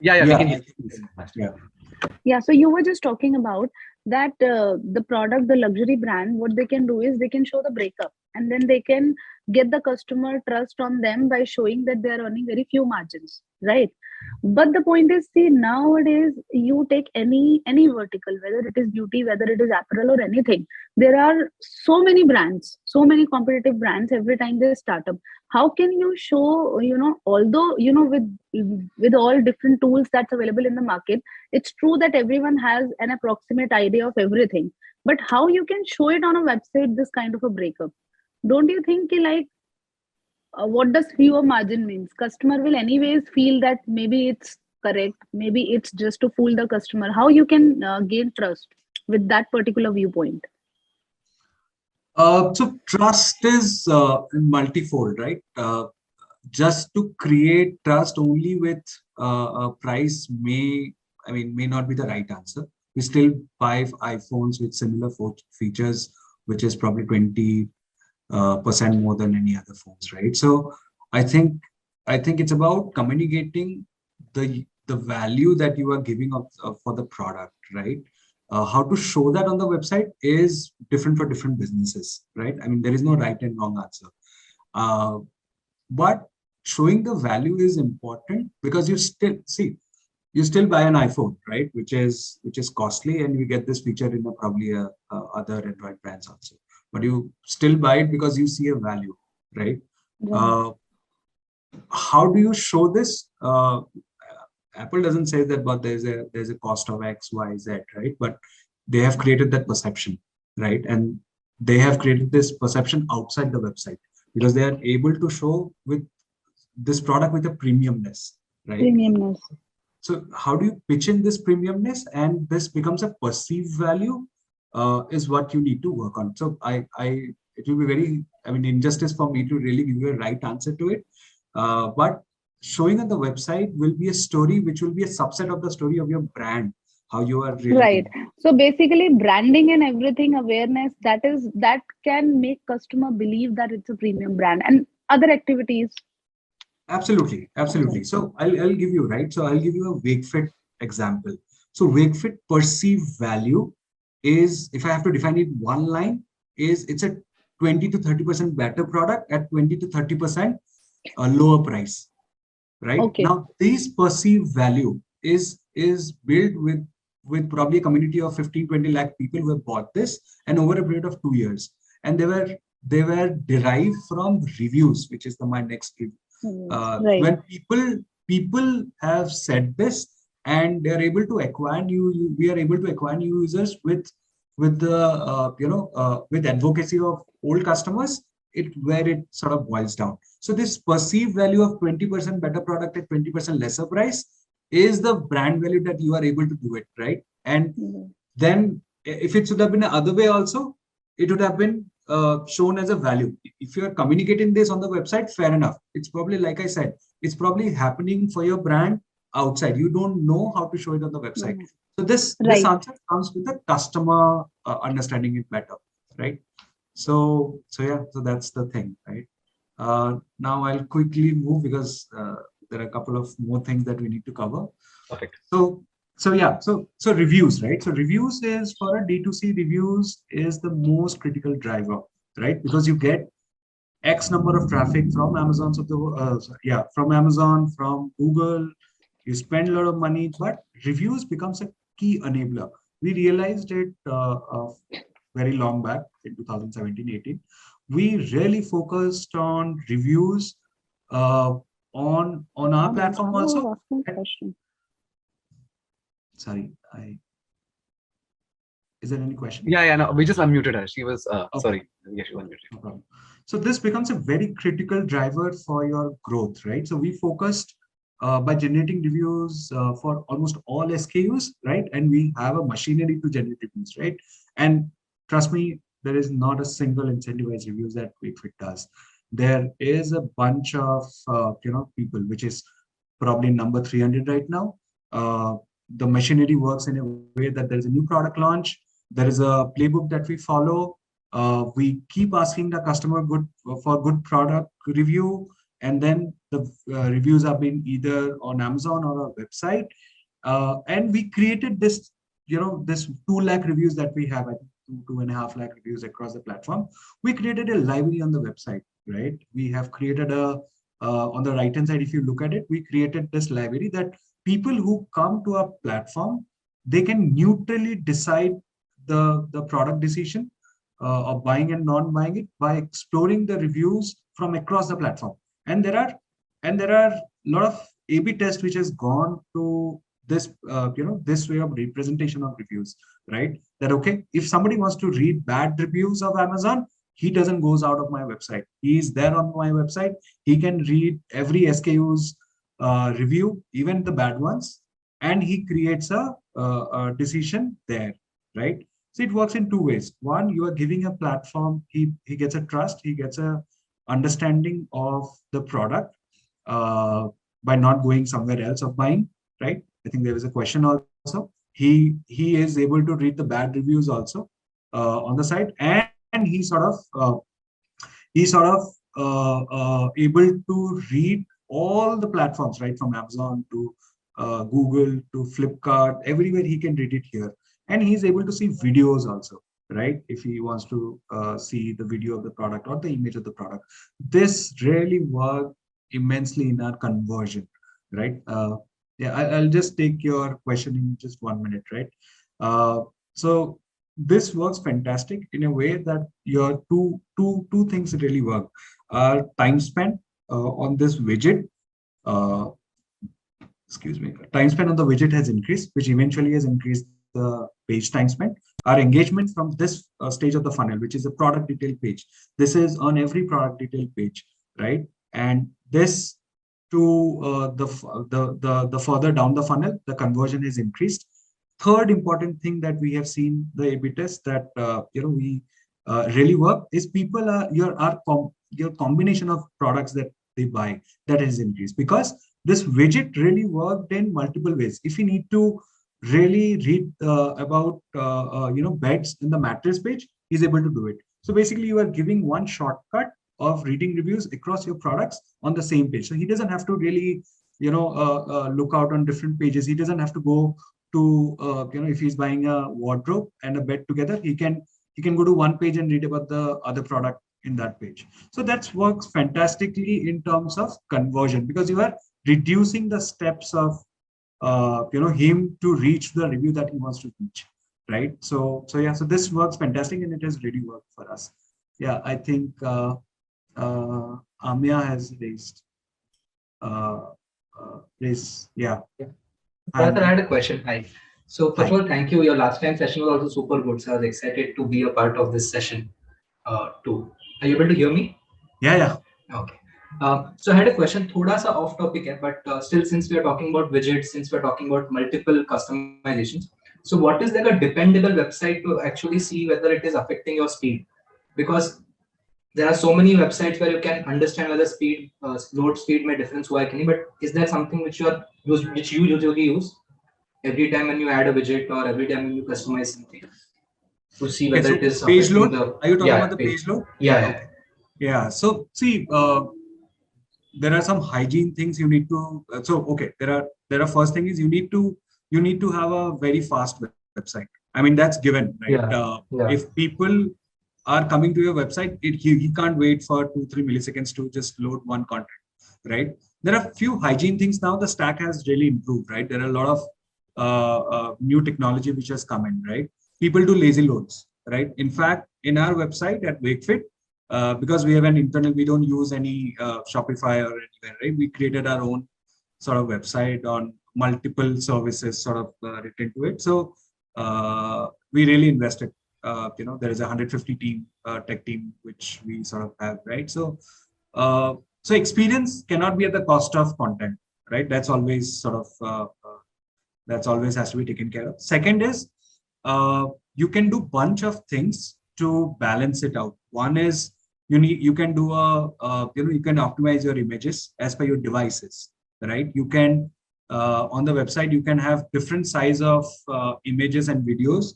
Yeah, we can hear you. Yeah, so you were just talking about that the product, the luxury brand, what they can do is they can show the breakup, and then they can get the customer trust on them by showing that they are earning very few margins, right? But the point is, see, nowadays you take any vertical, whether it is beauty, whether it is apparel or anything, there are so many brands, so many competitive brands every time they start up. How can you show, although, with all different tools that's available in the market, it's true that everyone has an approximate idea of everything. But how you can show it on a website, this kind of a breakup? Don't you think like what does fewer margin means? Customer will anyways feel that maybe it's correct, maybe it's just to fool the customer. How you can gain trust with that particular viewpoint? So trust is multifold, right? Just to create trust only with a price may not be the right answer. We still buy iPhones with similar features, which is probably 20% more than any other phones, right? So I think it's about communicating the value that you are giving for the product, right? How to show that on the website is different for different businesses, right? I mean, there is no right and wrong answer. But showing the value is important because you still buy an iPhone, right? Which is costly, and you get this feature in probably other Android brands also. But you still buy it because you see a value, right? How do you show this? Apple doesn't say that, but there's a cost of X, Y, Z, right? But they have created that perception, right? And they have created this perception outside the website because they are able to show with this product with a premiumness, right? Premiumness. So how do you pitch in this premiumness and this becomes a perceived value is what you need to work on. So it will be very, injustice for me to really give you a right answer to it. But showing on the website will be a story which will be a subset of the story of your brand, how you are really right. So basically branding and everything, awareness, that can make customer believe that it's a premium brand, and other activities. Absolutely. So I'll give you, right? So I'll give you a Wakefit example. So Wakefit perceived value is, if I have to define it one line, it's a 20 to 30% better product at 20 to 30% lower price, right? Okay. Now this perceived value is built with probably a community of 15-20 lakh people who have bought this, and over a period of 2 years, and they were derived from reviews, which is my next review. Right. When people have said this, and they are able to acquire we are able to acquire new users with the with advocacy of old customers, where it sort of boils down. So this perceived value of 20% better product at 20% lesser price is the brand value that you are able to do it, right? And then if it should have been the other way also, it would have been shown as a value. If you are communicating this on the website, fair enough. It's probably, like I said, it's probably happening for your brand outside. You don't know how to show it on the website. So this answer comes with the customer understanding it better, right? So that's the thing, right? Now I'll quickly move because there are a couple of more things that we need to cover. Perfect. So reviews, right? So reviews is, for a D2C, reviews is the most critical driver, right? Because you get X number of traffic from Amazon, from Amazon, from Google. You spend a lot of money, but reviews becomes a key enabler. We realized it very long back in 2017-18. We really focused on reviews on our platform also. Sorry, is there any question? Yeah, no, we just unmuted her. She was sorry. Yeah, she unmuted. No problem. So this becomes a very critical driver for your growth, right? So we focused by generating reviews for almost all SKUs, right? And we have a machinery to generate reviews, right? And trust me, there is not a single incentivized reviews that Wakefit does. There is a bunch of people, which is probably number 300 right now. The machinery works in a way that there's a new product launch. There is a playbook that we follow. We keep asking the customer for good product review, and then the reviews have been either on Amazon or our website. And we created this, this 2 lakh reviews that we have, I think 2.5 lakh reviews across the platform. We created a library on the website, right? We have created on the right-hand side, if you look at it, we created this library that people who come to our platform, they can neutrally decide the product decision of buying and non-buying it by exploring the reviews from across the platform. And there are a lot of A/B tests which has gone to this this way of representation of reviews, right? That okay, if somebody wants to read bad reviews of Amazon, he doesn't goes out of my website. He's there on my website. He can read every SKU's review, even the bad ones, and he creates a decision there, right? So it works in two ways. One, you are giving a platform. He gets a trust. He gets a understanding of the product by not going somewhere else of buying, right? I think there was a question also. He is able to read the bad reviews also on the site, and he's sort of able to read all the platforms, right, from Amazon to Google to Flipkart, everywhere he can read it here. And he's able to see videos also, right? If he wants to see the video of the product or the image of the product. This really worked immensely in our conversion, right? Yeah, I'll just take your question in just 1 minute, right? So this works fantastic in a way that your two things really work. Our time spent on this widget, time spent on the widget has increased, which eventually has increased the page time spent. Our engagement from this stage of the funnel, which is a product detail page, this is on every product detail page, right? And this to the further down the funnel, the conversion is increased. Third important thing that we have seen the A/B test that we really work is people are your combination of products that they buy that has increased, because this widget really worked in multiple ways. If you need to really read about beds in the mattress page, he's able to do it. So basically, you are giving one shortcut of reading reviews across your products on the same page. So he doesn't have to really look out on different pages. He doesn't have to go to if he's buying a wardrobe and a bed together, he can go to one page and read about the other product in that page. So that works fantastically in terms of conversion, because you are reducing the steps of him to reach the review that he wants to reach, right? So yeah, so this works fantastic, and it has really worked for us. Yeah, I think Amya has raised this. Yeah. Parasar, I had a question. Hi. So first of all, thank you. Your last time session was also super good. So I was excited to be a part of this session too. Are you able to hear me? Yeah. Okay. So I had a question, thoda sa off topic, but still, since we are talking about widgets, since we are talking about multiple customizations, so what is like a dependable website to actually see whether it is affecting your speed? Because there are so many websites where you can understand whether speed, load speed may difference why can, but is there something which you usually use every time when you add a widget or every time when you customize something to see whether it is page load? Are you talking about the page load? Yeah. Okay. Yeah. So see, there are some hygiene things you need to. There are first thing is you need to have a very fast website. I mean, that's given, right? If people are coming to your website, he can't wait for 2-3 milliseconds to just load one content, right? There are a few hygiene things now. The stack has really improved, right? There are a lot of new technology which has come in, right? People do lazy loads, right? In fact, in our website at Wakefit, because we have an internal, we don't use any Shopify or anywhere, right? We created our own sort of website on multiple services sort of written to it. So we really invested. There is a 150 team tech team which we sort of have, right? So so experience cannot be at the cost of content, right? That's always sort of that's always has to be taken care of. Second is you can do bunch of things to balance it out. One is you can do you can optimize your images as per your devices, right? You can on the website you can have different size of images and videos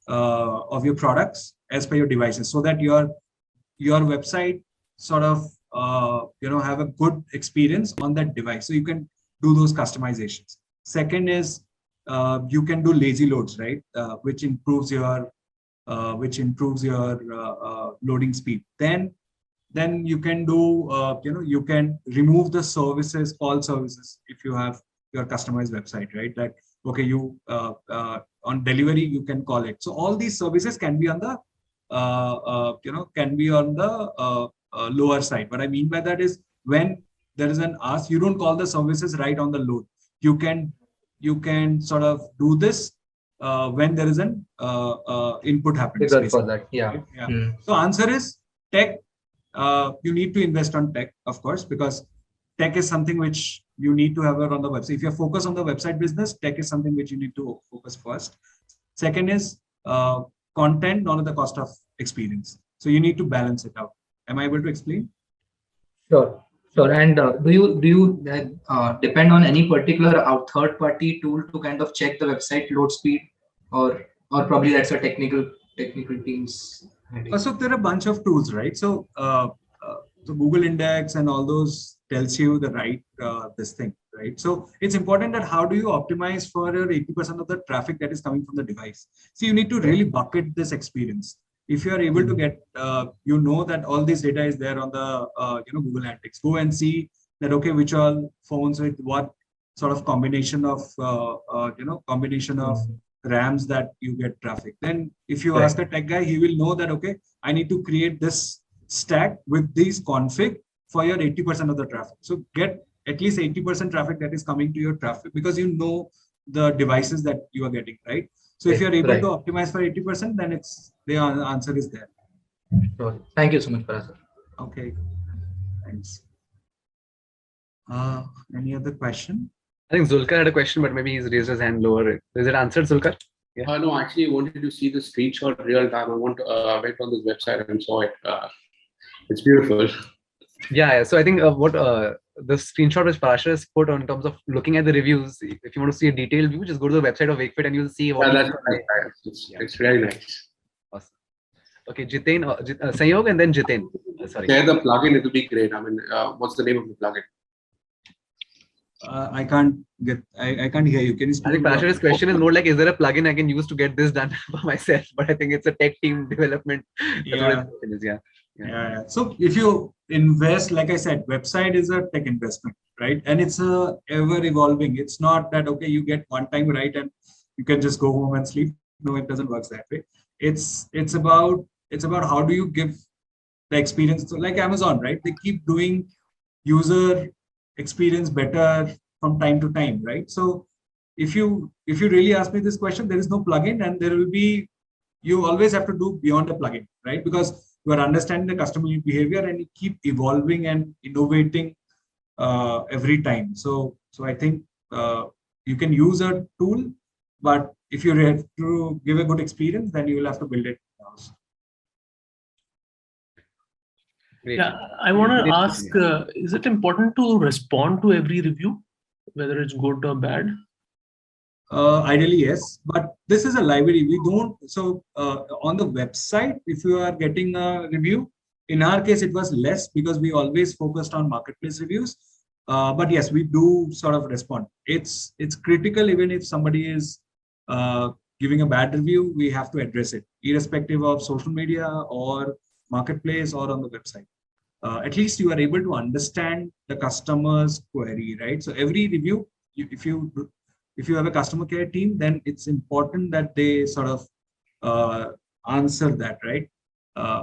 of your products as per your devices, so that your website sort of have a good experience on that device. So you can do those customizations. Second is you can do lazy loads, right? Which improves your loading speed. Then you can do you can remove the services, all services. If you have your customized website, right? Like, okay, you on delivery, you can call it. So all these services can be on the, can be on the lower side. What I mean by that is when there is an ask, you don't call the services right on the load. You can sort of do this when there is an input happens. For that, yeah. Right? Yeah. So answer is tech. You need to invest on tech, of course, because tech is something which you need to have on the website. If you're focused on the website business, tech is something which you need to focus first. Second is content, not at the cost of experience. So you need to balance it out. Am I able to explain? Sure. And do you depend on any particular third-party tool to kind of check the website load speed, or probably that's a technical teams? So there are a bunch of tools, right? So so Google Index and all those tells you the right this thing, right? So it's important that how do you optimize for your 80% of the traffic that is coming from the device. So you need to really bucket this experience. If you are able to get, that all this data is there on the Google Analytics. Go and see that, okay, which all phones with what sort of combination of RAMs that you get traffic. Then if you ask a tech guy, he will know that, okay, I need to create this stack with these config for your 80% of the traffic. So get at least 80% traffic that is coming to your traffic, because you know the devices that you are getting, right? So if you're able to optimize for 80%, then the answer is there. Sure. Thank you so much, Parasar. Okay, thanks. Any other question? I think Zulkar had a question, but maybe he's raised his hand lower. Is it answered, Zulkar? Yeah. No, actually, I wanted to see the screenshot real time. I went on this website and saw it. It's beautiful. Yeah. So I think what the screenshot which Parasar has put on terms of looking at the reviews, if you want to see a detailed view, just go to the website of Wakefit and you'll see what. Yeah, it's very nice. Awesome. Okay, Jiten, Sanyog, and then Jiten. Sorry. Share the plugin, it will be great. I mean, what's the name of the plugin? I can't hear you. Can you speak? I think Parashar's question is more like, is there a plugin I can use to get this done for myself? But I think it's a tech team development. Yeah. So if you invest, like I said, website is a tech investment, right? And it's ever evolving. It's not that, okay, you get one time right and you can just go home and sleep. No, it doesn't work that way. It's about how do you give the experience. So like Amazon, right? They keep doing user experience better from time to time, right? So if you really ask me this question, there is no plugin, and there will be, you always have to do beyond a plugin, right? Because you are understanding the customer behavior and you keep evolving and innovating every time. So I think you can use a tool, but if you have to give a good experience, then you will have to build it in-house. Yeah, I want to ask, is it important to respond to every review, whether it's good or bad? Ideally, yes, but this is a library. We don't, so on the website, if you are getting a review, in our case, it was less because we always focused on marketplace reviews. But yes, we do sort of respond. It's critical, even if somebody is giving a bad review, we have to address it, irrespective of social media or marketplace or on the website. At least you are able to understand the customer's query, right? So every review, if you have a customer care team, then it's important that they sort of answer that, right?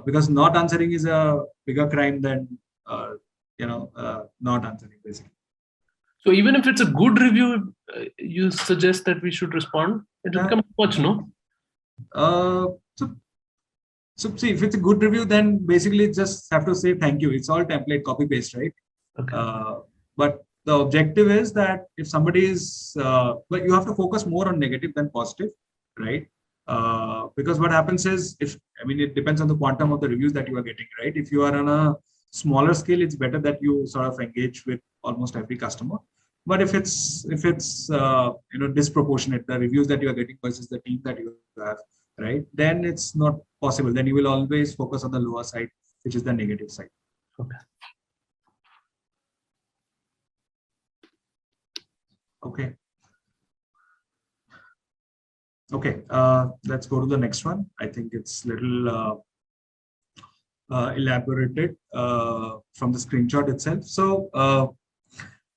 Because not answering is a bigger crime than not answering, basically. So even if it's a good review, you suggest that we should respond. It will come much, no? So see, if it's a good review, then basically just have to say thank you. It's all template, copy paste, right? Okay. But the objective is that if somebody is, but you have to focus more on negative than positive, right? Because what happens is, it depends on the quantum of the reviews that you are getting, right? If you are on a smaller scale, it's better that you sort of engage with almost every customer. But if it's disproportionate, the reviews that you are getting versus the team that you have, right? Then it's not possible. Then you will always focus on the lower side, which is the negative side. Okay. Okay, let's go to the next one. I think it's little elaborated from the screenshot itself. So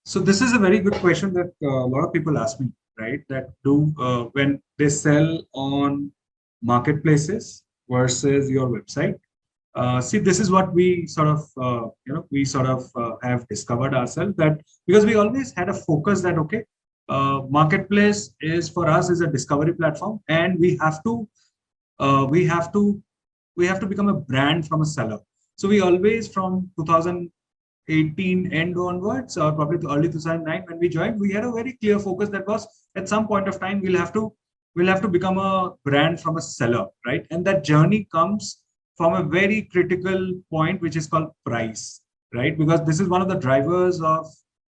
So this is a very good question that a lot of people ask me, right? That when they sell on marketplaces versus your website. See, this is what we sort of, have discovered ourselves, that because we always had a focus that, okay, marketplace is for us is a discovery platform, and we have to become a brand from a seller. So we always, from 2018 end onwards, or probably early 2009 when we joined, we had a very clear focus that was, at some point of time we'll have to become a brand from a seller, right? And that journey comes from a very critical point, which is called price, right? Because this is one of the drivers of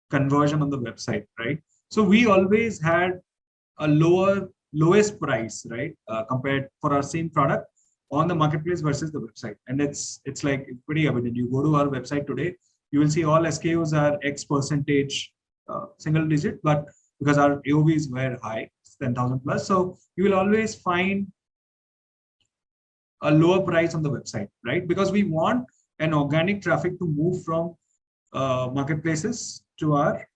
conversion on the website, right? So we always had a lowest price, right, compared for our same product on the marketplace versus the website. And it's like pretty evident. You go to our website today, you will see all SKUs are X percentage single digit, but because our AOVs were high, 10,000 plus, so you will always find a lower price on the website, right? Because we want an organic traffic to move from marketplaces to our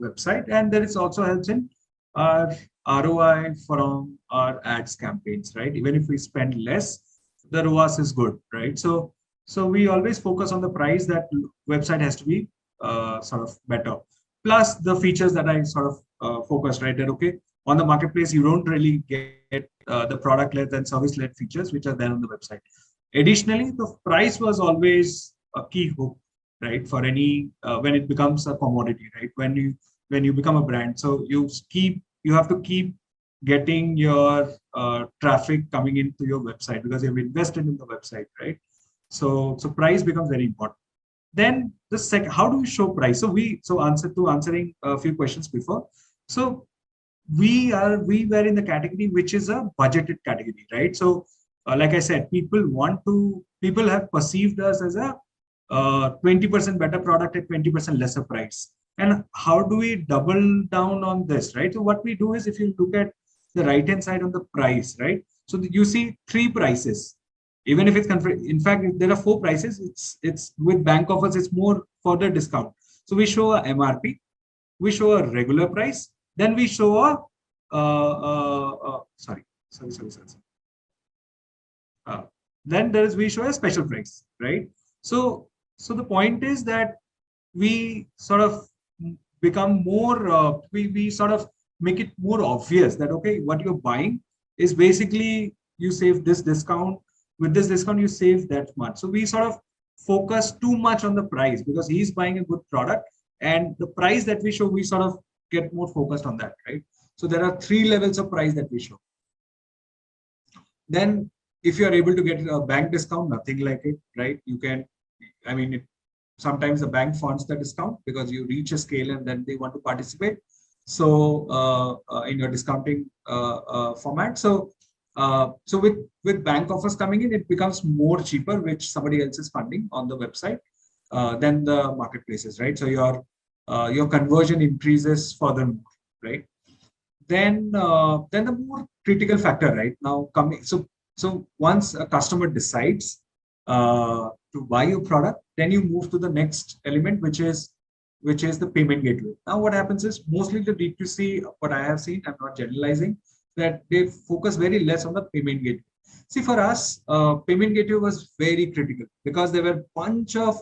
website, and that it also helps in our ROI from our ads campaigns, right? Even if we spend less, the ROAS is good, right? So we always focus on the price. That website has to be sort of better. Plus the features that I sort of focused, right? That, okay, on the marketplace, you don't really get the product-led and service-led features which are there on the website. Additionally, the price was always a key hook, right? For any when it becomes a commodity, right? When you become a brand, so you have to keep getting your traffic coming into your website because you've invested in the website, right? So price becomes very important. Then the second, how do we show price? So answering a few questions before. So we were in the category which is a budgeted category, right? So like I said, people have perceived us as a 20% better product at 20% lesser price. And how do we double down on this, right? So what we do is, if you look at the right hand side on the price, right? So you see 3 prices. Even if it's in fact, if there are 4 prices, it's with bank offers, it's more further discount. So we show a MRP, we show a regular price, then we show a then we show a special price, right? So the point is that we sort of become more, we sort of make it more obvious that, okay, what you're buying is basically, you save this discount, with this discount you save that much. So we sort of focus too much on the price because he's buying a good product, and the price that we show, we sort of get more focused on that, right? So there are 3 levels of price that we show. Then if you are able to get a bank discount, nothing like it, right? You can, I mean, sometimes the bank funds the discount because you reach a scale and then they want to participate. So in your discounting format. So with bank offers coming in, it becomes more cheaper, which somebody else is funding on the website than the marketplaces, right? So your conversion increases furthermore, right? Then the more critical factor, right? Now coming, so once a customer decides to buy your product, then you move to the next element, which is the payment gateway. Now what happens is, mostly the D2C, what I have seen, I'm not generalizing, that they focus very less on the payment gateway. See, for us, payment gateway was very critical because there were a bunch of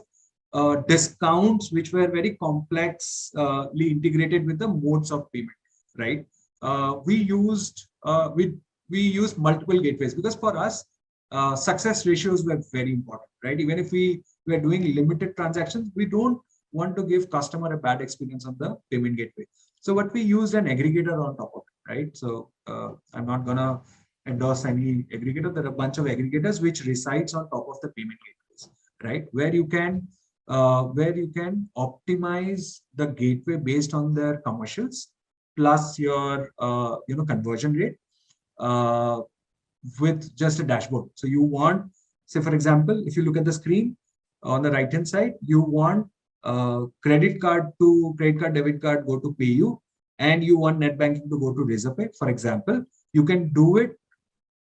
discounts which were very complexly integrated with the modes of payment, right? We used multiple gateways because for us, success ratios were very important, right? Even if we were doing limited transactions, we don't want to give customer a bad experience on the payment gateway. So what we used, an aggregator on top of it, right? So I'm not gonna endorse any aggregator. There are a bunch of aggregators which resides on top of the payment gateways, right? Where you can optimize the gateway based on their commercials plus your conversion rate with just a dashboard. So you want, say for example, if you look at the screen on the right hand side, you want credit card, debit card go to PayU, and you want net banking to go to Razorpay, for example. You can do it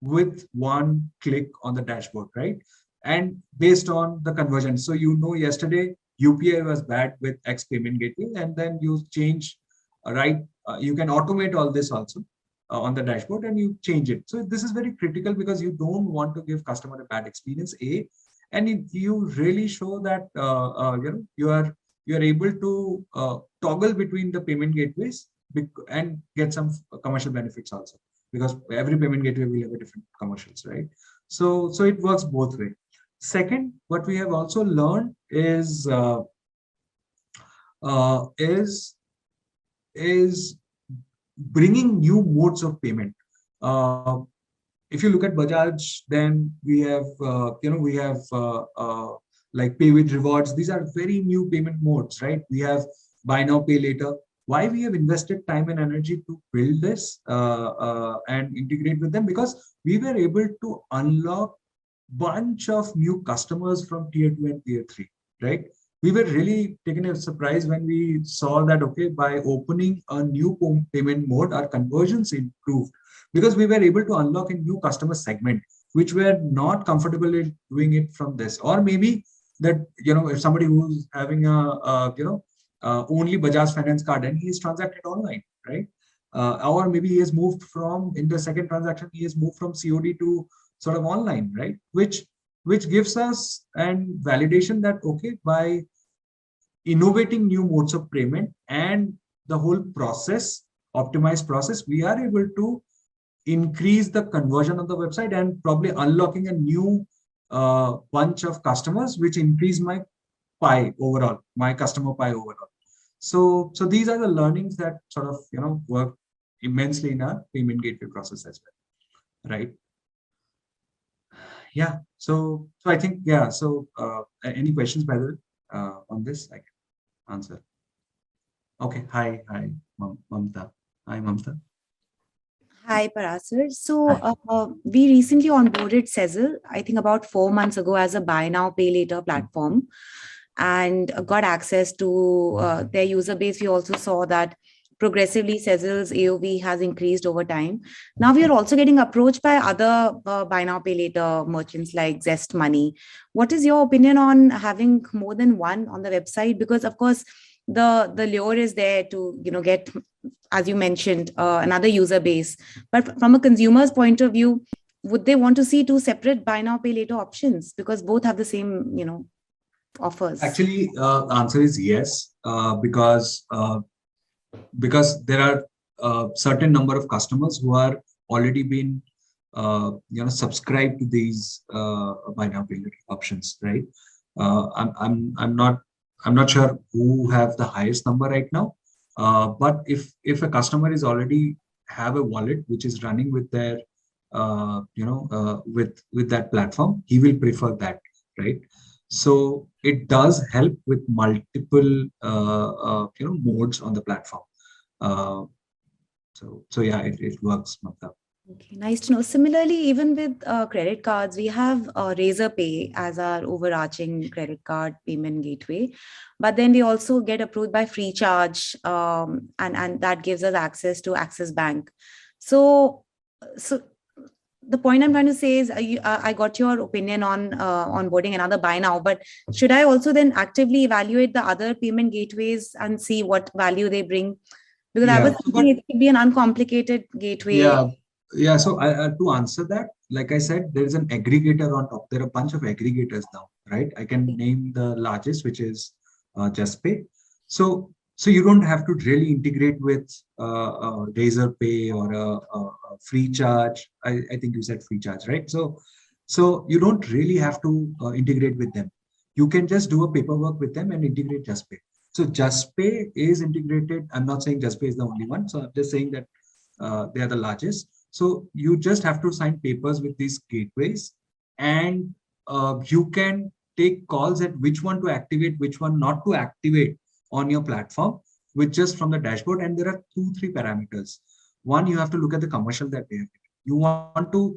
with one click on the dashboard, right? And based on the conversion. So yesterday UPI was bad with X payment gateway, and then you change, you can automate all this also on the dashboard and you change it. So this is very critical because you don't want to give customer a bad experience, and you really show that you are able to toggle between the payment gateways and get some commercial benefits also, because every payment gateway will have a different commercials, right? So it works both ways. Second, what we have also learned is bringing new modes of payment. If you look at Bajaj, then we have like pay with rewards. These are very new payment modes, right? We have buy now, pay later. Why we have invested time and energy to build this and integrate with them? Because we were able to unlock bunch of new customers from tier 2 and tier 3, right? We were really taken a surprise when we saw that, okay, by opening a new payment mode, our conversions improved because we were able to unlock a new customer segment, which were not comfortable in doing it from this. Or maybe that, if somebody who's having only Bajaj Finance card and he is transacted online, right? Or maybe he has moved from, in the second transaction, he has moved from COD to sort of online, right? Which gives us an validation that, okay, by innovating new modes of payment and the whole process, optimized process, we are able to increase the conversion on the website and probably unlocking a new bunch of customers, which increase my pie overall, my customer pie overall. So these are the learnings that sort of, work immensely in our payment gateway process as well, right? Yeah. So I think, yeah. So any questions, by the way, on this? I can answer. Okay. Hi, Mamta. Hi, Mamta. Hi, Parasar. So we recently onboarded Sezzle, I think about 4 months ago, as a buy now, pay later platform, and got access to their user base. We also saw that progressively Sezzle's AOV has increased over time. Now we are also getting approached by other buy now, pay later merchants like Zest Money. What is your opinion on having more than one on the website? Because of course, the lure is there to get, as you mentioned, another user base. But from a consumer's point of view, would they want to see 2 separate buy now, pay later options? Because both have the same, offers. Actually, the answer is yes, because there are a certain number of customers who are already been subscribed to these buy now, pay later options, right? I'm not sure who have the highest number right now, but if a customer is already have a wallet which is running with their with that platform, he will prefer that, right? So it does help with multiple modes on the platform. So yeah, it works, Mamta. Okay, nice to know. Similarly, even with credit cards, we have Razorpay as our overarching credit card payment gateway. But then we also get approved by FreeCharge, and that gives us access to Axis Bank. So the point I'm trying to say is, I got your opinion on onboarding another buy now, but should I also then actively evaluate the other payment gateways and see what value they bring? Because I was thinking it could be an uncomplicated gateway. Yeah. So to answer that, like I said, there is an aggregator on top. There are a bunch of aggregators now, right? I can name the largest, which is JustPay. So you don't have to really integrate with Razorpay or FreeCharge. I think you said FreeCharge, right? So you don't really have to integrate with them. You can just do a paperwork with them and integrate JustPay. So JustPay is integrated. I'm not saying JustPay is the only one. So I'm just saying that they are the largest. So you just have to sign papers with these gateways, and you can take calls at which one to activate, which one not to activate on your platform with just from the dashboard. And there are 2-3 parameters. One, you have to look at the commercial that they have. You want to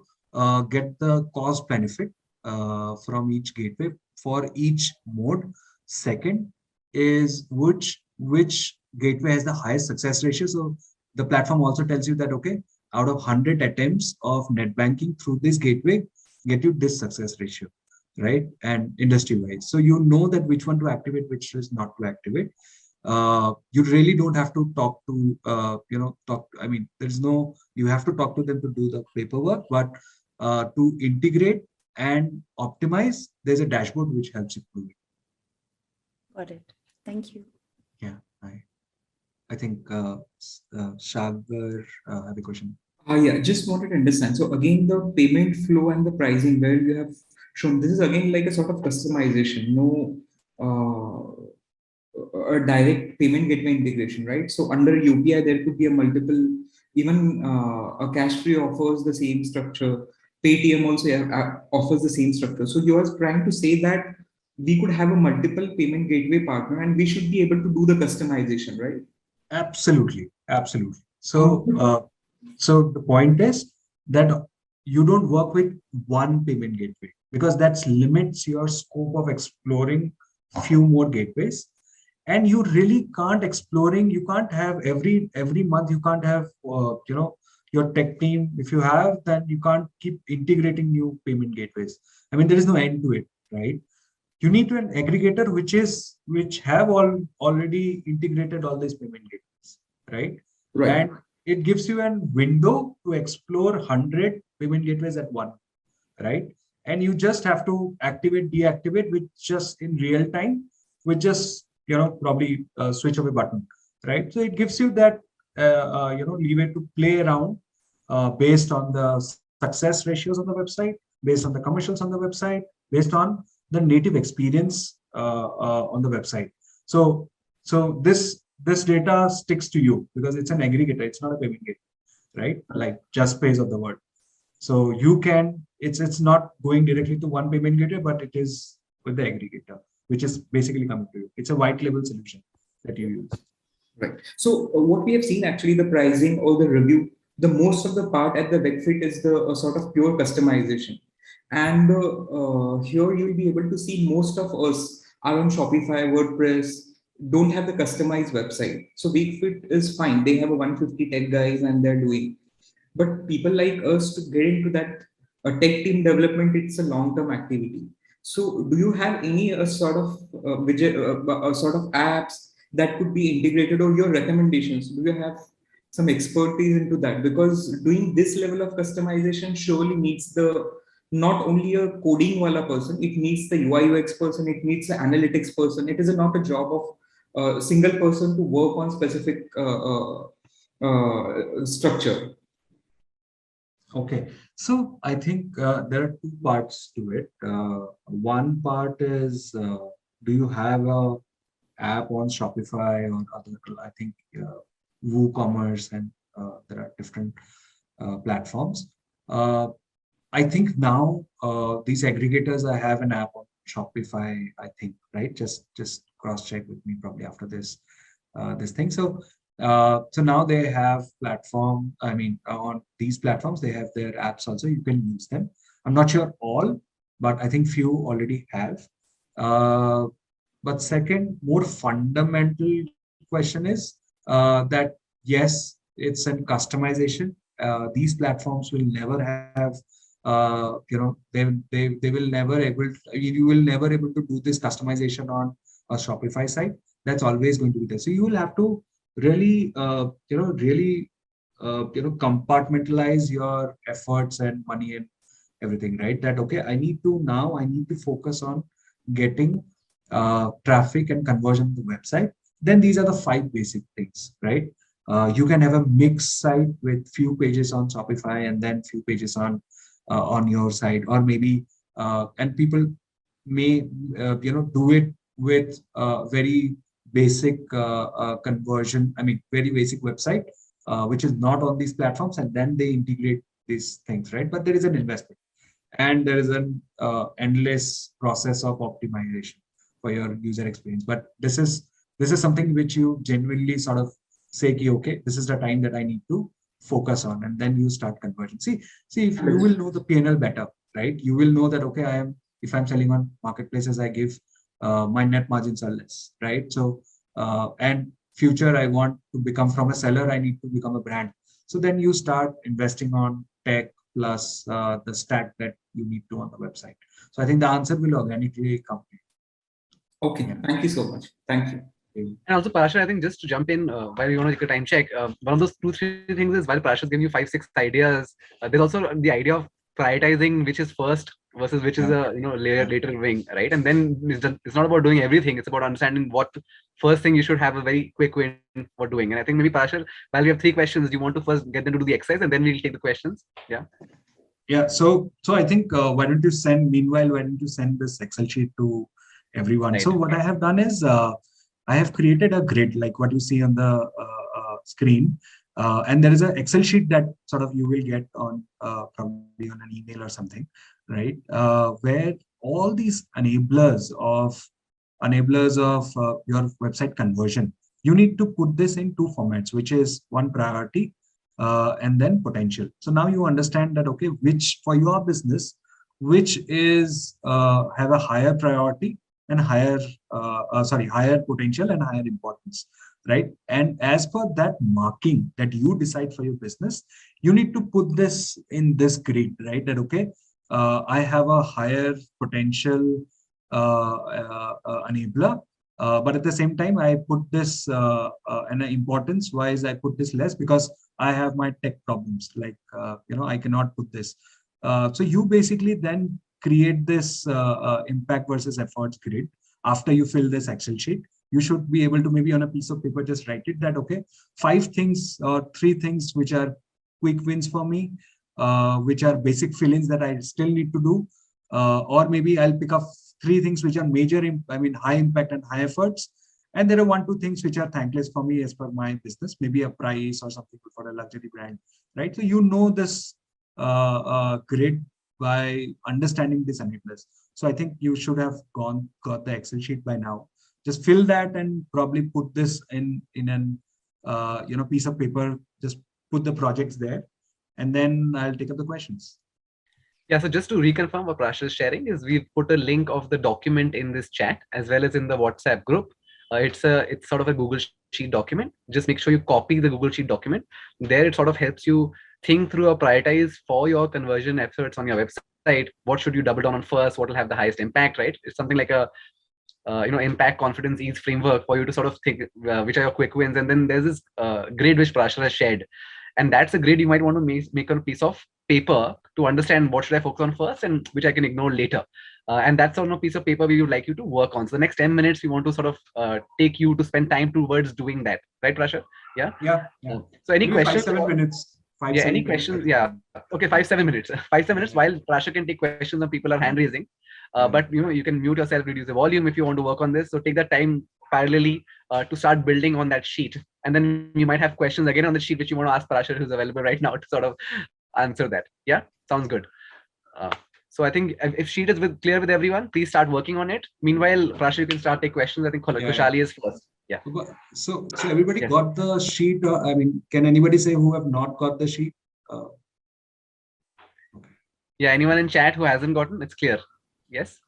get the cost benefit from each gateway for each mode. Second is which gateway has the highest success ratio. So the platform also tells you that, okay, out of 100 attempts of net banking through this gateway, get you this success ratio. right? And industry-wise. So you know that which one to activate, which is not to activate. You really don't have to talk to, I mean, there's no, you have to talk to them to do the paperwork, but to integrate and optimize, there's a dashboard which helps you do it. Got it. Thank you. Yeah, I think Sagar had a question. Yeah, just wanted to understand. So again, the payment flow and the pricing where you have shown, this is again like a sort of customization, no a direct payment gateway integration, right? So under UPI, there could be a multiple, even a cash free offers the same structure. Paytm also offers the same structure. So you are trying to say that we could have a multiple payment gateway partner and we should be able to do the customization, right? Absolutely, absolutely. So, so the point is that you don't work with one payment gateway because that limits your scope of exploring few more gateways. And you really can't exploring, you can't have every month, you can't have, your tech team. If you have, then you can't keep integrating new payment gateways. I mean, there is no end to it, right? You need to an aggregator which have already integrated all these payment gateways, right? Right. And it gives you a window to explore 100 payment gateways at one, right? And you just have to activate, deactivate, which just in real time, with just probably switch of a button, right? So it gives you that leeway to play around based on the success ratios on the website, based on the commercials on the website, based on the native experience on the website. So this data sticks to you because it's an aggregator, it's not a payment gateway, right? Like just pays of the word. So you can, it's not going directly to one payment gateway, but it is with the aggregator, which is basically coming to you. It's a white label solution that you use. Right. So what we have seen actually, the pricing or the review, the most of the part at the Wakefit is the sort of pure customization. And here you'll be able to see most of us are on Shopify, WordPress, don't have the customized website. So Wakefit is fine. They have a 150 tech guys and they're doing. But people like us to get into that tech team development, it's a long-term activity. So do you have any sort of widget, sort of apps that could be integrated, or your recommendations? Do you have some expertise into that? Because doing this level of customization surely needs the not only a coding wala person, it needs the UI UX person, it needs the analytics person. It is not a job of a single person to work on specific structure. Okay, so I think there are two parts to it. One part is, do you have a app on Shopify or other? I think WooCommerce, and there are different platforms. I think now these aggregators, I have an app on Shopify, I think, right? Just cross-check with me probably after this thing. So now they have platform, I mean, on these platforms, they have their apps also, you can use them. I'm not sure all, but I think few already have. But second, more fundamental question is that yes, it's a customization. These platforms will never have, they will never able to, you will never able to do this customization on a Shopify site. That's always going to be there. So you will have to really, compartmentalize your efforts and money and everything, right? That, okay, I need to focus on getting traffic and conversion on the website. Then these are the 5 basic things, right? You can have a mixed site with few pages on Shopify and then few pages on your site, or maybe and people may do it with very basic conversion. I mean, very basic website, which is not on these platforms, and then they integrate these things, right? But there is an investment, and there is an endless process of optimization for your user experience. But this is something which you genuinely sort of say, okay, this is the time that I need to focus on, and then you start conversion. See, if you will know the P&L better, right? You will know that, okay, if I'm selling on marketplaces, I give my net margins are less, right? So, and future, I want to become from a seller, I need to become a brand. So then you start investing on tech plus the stack that you need to on the website. So I think the answer will organically come. Okay, thank you so much. Thank you. And also, Parasar, I think just to jump in, while you want to take a time check, one of those 2-3 things is while Parasar is giving you 5-6 ideas, there's also the idea of prioritizing which is first versus which is a later wing, right? And then it's not about doing everything; it's about understanding what first thing you should have a very quick win for doing. And I think maybe Parasar, while we have 3 questions, you want to first get them to do the exercise, and then we'll take the questions. Yeah. Yeah. So I think why don't you send this Excel sheet to everyone? Right. So what I have done is I have created a grid like what you see on the screen, and there is an Excel sheet that sort of you will get on probably on an email or something, right? Where all these enablers of your website conversion, you need to put this in 2 formats, which is one priority and then potential. So now you understand that, okay, which for your business, which is have a higher priority and higher potential and higher importance, right? And as per that marking that you decide for your business, you need to put this in this grid, right? That, okay, I have a higher potential enabler, but at the same time, I put this and importance wise, I put this less because I have my tech problems. Like, I cannot put this. So you basically then create this impact versus efforts grid. After you fill this Excel sheet, you should be able to maybe on a piece of paper, just write it that, okay, 5 things or 3 things which are quick wins for me, which are basic fill-ins that I still need to do. Or maybe I'll pick up 3 things which are major, high impact and high efforts. And there are 1-2 things which are thankless for me as per my business, maybe a price or something for a luxury brand, right? So you know this grid by understanding these enablers. So I think you should have got the Excel sheet by now. Just fill that and probably put this in an piece of paper. Just put the projects there, and then I'll take up the questions. Yeah, so just to reconfirm what Parasar is sharing is we've put a link of the document in this chat as well as in the WhatsApp group. It's sort of a Google Sheet document. Just make sure you copy the Google Sheet document. There it sort of helps you think through or prioritize for your conversion efforts on your website. What should you double down on first? What will have the highest impact, right? It's something like a impact, confidence, ease framework for you to sort of think which are your quick wins. And then there's this grid which Parasar has shared. And that's a grid you might want to make on a piece of paper to understand what should I focus on first and which I can ignore later. And that's on a piece of paper we would like you to work on. So the next 10 minutes, we want to sort of take you to spend time towards doing that. Right, Parasar? Yeah? Yeah. So any questions? 5-7 minutes. Any questions? Yeah. Okay, 5-7 minutes. 5-7 minutes while Parasar can take questions and people are hand raising. But you can mute yourself, reduce the volume if you want to work on this. So take that time parallelly to start building on that sheet. And then you might have questions again on the sheet which you want to ask Parasar, who's available right now, to sort of answer that. Yeah, sounds good. So I think if sheet is clear with everyone, please start working on it. Meanwhile, Parasar, you can start take questions. I think Kushali is first. Yeah. So everybody got the sheet. Can anybody say who have not got the sheet? Yeah, anyone in chat who hasn't gotten, it's clear. Yes.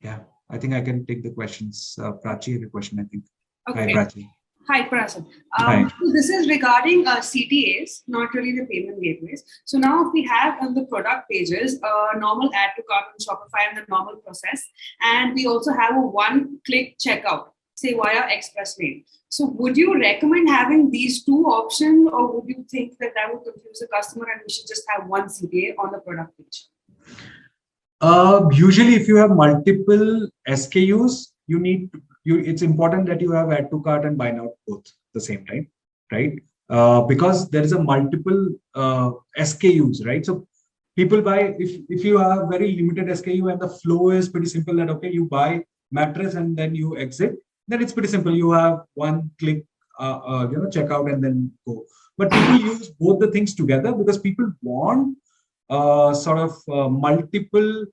Yeah, I think I can take the questions. Prachi had a question, I think. Okay. Hi, Prachi. Hi, Parasar. Hi. So this is regarding CTAs, not really the payment gateways. So now if we have on the product pages, normal add to cart on Shopify and the normal process, and we also have a one-click checkout, say via express lane. So would you recommend having these 2 options, or would you think that would confuse the customer and we should just have one CTA on the product page? Usually, if you have multiple SKUs, it's important that you have add to cart and buy now both at the same time, right? Because there is a multiple SKUs, right? So people buy, if you have very limited SKU and the flow is pretty simple, that okay, you buy mattress and then you exit, then it's pretty simple. You have one click, checkout and then go. But people use both the things together because people want multiple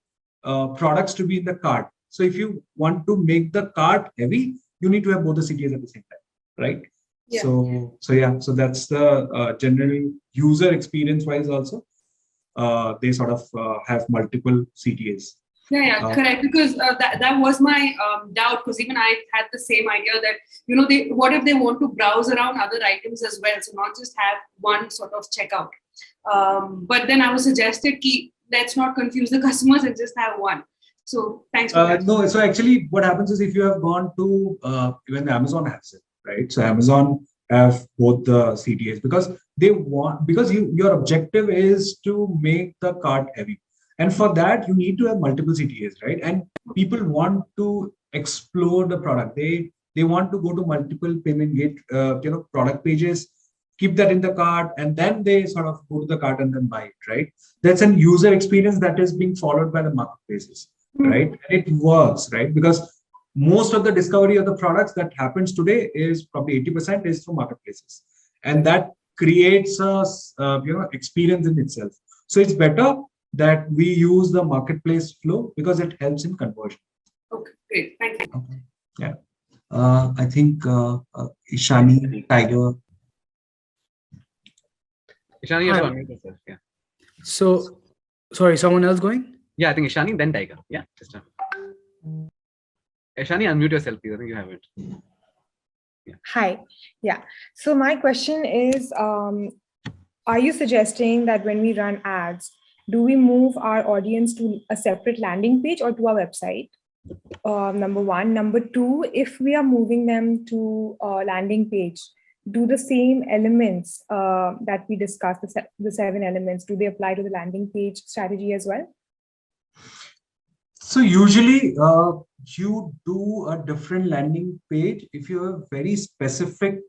products to be in the cart. So if you want to make the cart heavy, you need to have both the CTAs at the same time, right? Yeah. So that's the general user experience wise also. They sort of have multiple CTAs. Yeah, correct. Because that was my doubt. Because even I had the same idea that what if they want to browse around other items as well? So not just have one sort of checkout. But then I was suggested let's not confuse the customers and just have one. So thanks for that. No, so actually what happens is if you have gone to, even Amazon has it, right? So Amazon have both the CTAs because they want, because your objective is to make the cart heavy. And for that, you need to have multiple CTAs, right? And people want to explore the product. They want to go to multiple payment gate, product pages, keep that in the cart, and then they sort of go to the cart and then buy it, right? That's an user experience that is being followed by the marketplaces, right? And it works, right? Because most of the discovery of the products that happens today is probably 80% is through marketplaces, and that creates a experience in itself. So it's better that we use the marketplace flow because it helps in conversion. Okay, great, thank you. Okay. Yeah, I think Ishani, Tiger. Ishani, you have to unmute yourself. Yeah. So, sorry, someone else going? Yeah, I think Ishani, then Tiger. Yeah, just Ishani, unmute yourself, please. I think you have it. Yeah. Hi. Yeah. So my question is, are you suggesting that when we run ads, do we move our audience to a separate landing page or to our website? Number one. Number two, if we are moving them to a landing page, do the same elements that we discussed, the 7 elements, do they apply to the landing page strategy as well? So usually you do a different landing page if you have a very specific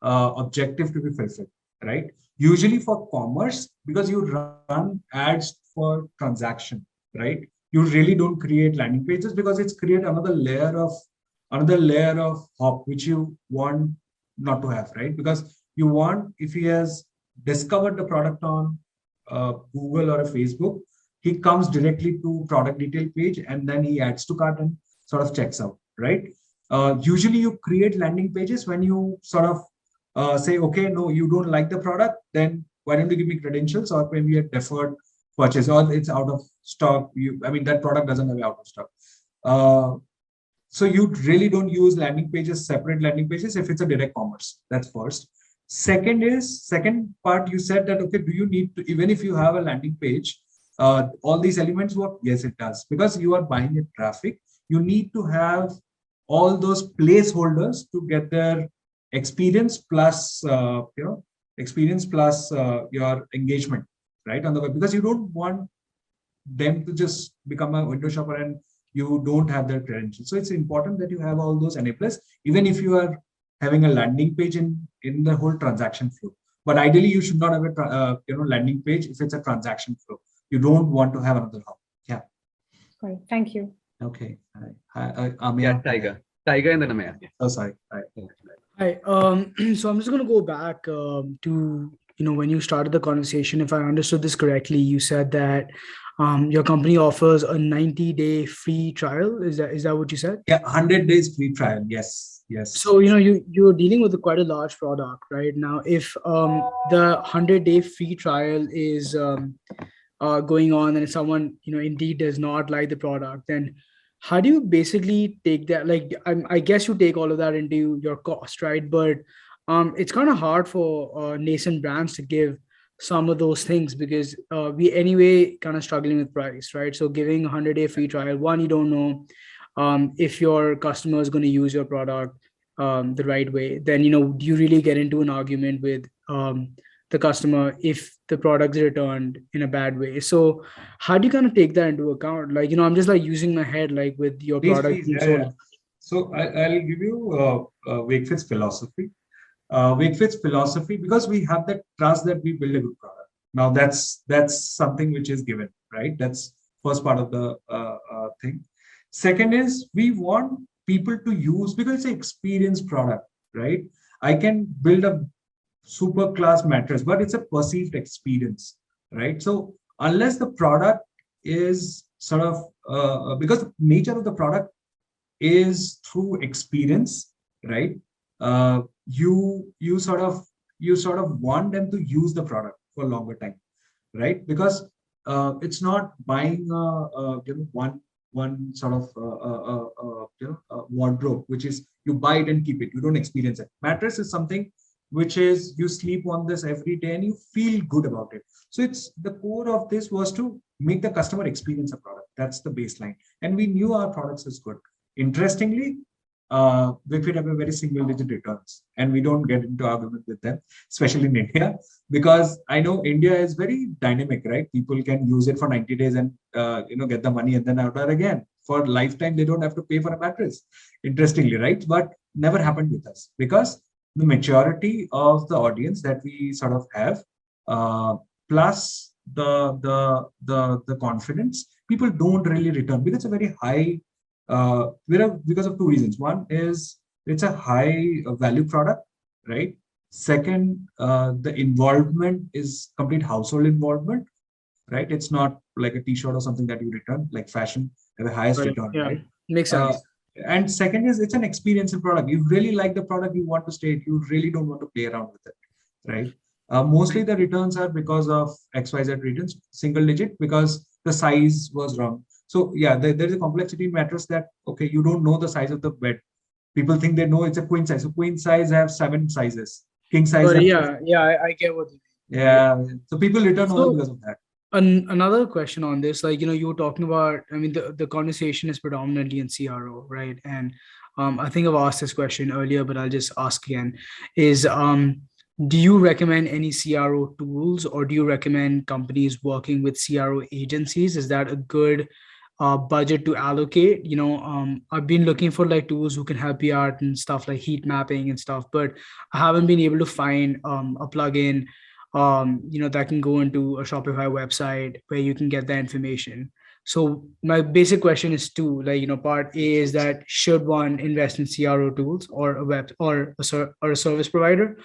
objective to be fulfilled, right? Usually for commerce, because you run ads for transaction, right? You really don't create landing pages because it's create another layer of hop which you want not to have, right? Because you want, if he has discovered the product on Google or a Facebook, he comes directly to product detail page and then he adds to cart and sort of checks out, right? Usually you create landing pages when you sort of say, okay, no, you don't like the product, then why don't you give me credentials, or when we had deferred purchase or it's out of stock, that product doesn't have out of stock. So you really don't use landing pages, separate landing pages if it's a direct commerce. That's first. Second part, you said that, okay, do you need to, even if you have a landing page, all these elements work? Yes, it does. Because you are buying a traffic, you need to have all those placeholders to get their experience plus, your engagement, right, on the web, because you don't want them to just become a window shopper and you don't have their credentials. So it's important that you have all those enablers, even if you are having a landing page in the whole transaction flow. But ideally, you should not have a landing page if it's a transaction flow. You don't want to have another hub. Yeah. Great. Thank you. Okay. Yeah, Tiger and then Amaya. Yeah. Oh, sorry. Hi. So I'm just going to go back to when you started the conversation. If I understood this correctly, you said that your company offers a 90-day free trial. Is that what you said? Yeah, 100 days free trial. Yes. So you're dealing with quite a large product right now. If the 100-day free trial is going on, and if someone indeed does not like the product, then how do you basically take that? Like, I guess you take all of that into your cost, right? But it's kind of hard for nascent brands to give some of those things because we anyway kind of struggling with price, right? So giving a 100-day free trial, one, you don't know if your customer is going to use your product the right way. Then do you really get into an argument with the customer if the product is returned in a bad way? So how do you kind of take that into account? Like, I'm just like using my head, like with your product. Yeah. So I'll give you Wakefit's philosophy. Wakefit's philosophy, because we have that trust that we build a good product. Now that's something which is given, right? That's first part of the thing. Second is we want people to use, because it's an experience product, right? I can build a super class mattress, but it's a perceived experience, right? So unless the product is sort of because the nature of the product is through experience, right? You sort of want them to use the product for a longer time, right? Because it's not buying one sort of wardrobe, which is you buy it and keep it. You don't experience it. Mattress is something which is you sleep on this every day and you feel good about it. So it's the core of this was to make the customer experience a product. That's the baseline. And we knew our products is good. Interestingly, Wakefit have a very single digit returns, and we don't get into argument with them, especially in India, because I know India is very dynamic, right? People can use it for 90 days and get the money and then order again. For lifetime, they don't have to pay for a mattress. Interestingly, right? But never happened with us because the maturity of the audience that we sort of have, plus the confidence, people don't really return because it's a very high. Because of two reasons. One is it's a high value product, right? Second, the involvement is complete household involvement, right? It's not like a t-shirt or something that you return, like fashion at the highest return, right? Makes sense. And second is it's an experiential product. You really like the product, you want to stay. You really don't want to play around with it, right? Mostly the returns are because of XYZ returns, single digit, because the size was wrong. So yeah, there is a complexity in mattress that, okay, you don't know the size of the bed. People think they know it's a queen size. So queen size have 7 sizes. King size. But I get what you mean. Yeah. So people return only because of that. Another question on this, like, you were talking about, I mean, the conversation is predominantly in CRO, right? And I think I've asked this question earlier, but I'll just ask again, is do you recommend any CRO tools, or do you recommend companies working with CRO agencies? Is that a good budget to allocate? I've been looking for like tools who can help you out and stuff like heat mapping and stuff, but I haven't been able to find a plugin that can go into a Shopify website where you can get that information. So my basic question is two, part A is that should one invest in CRO tools or a web or a service provider?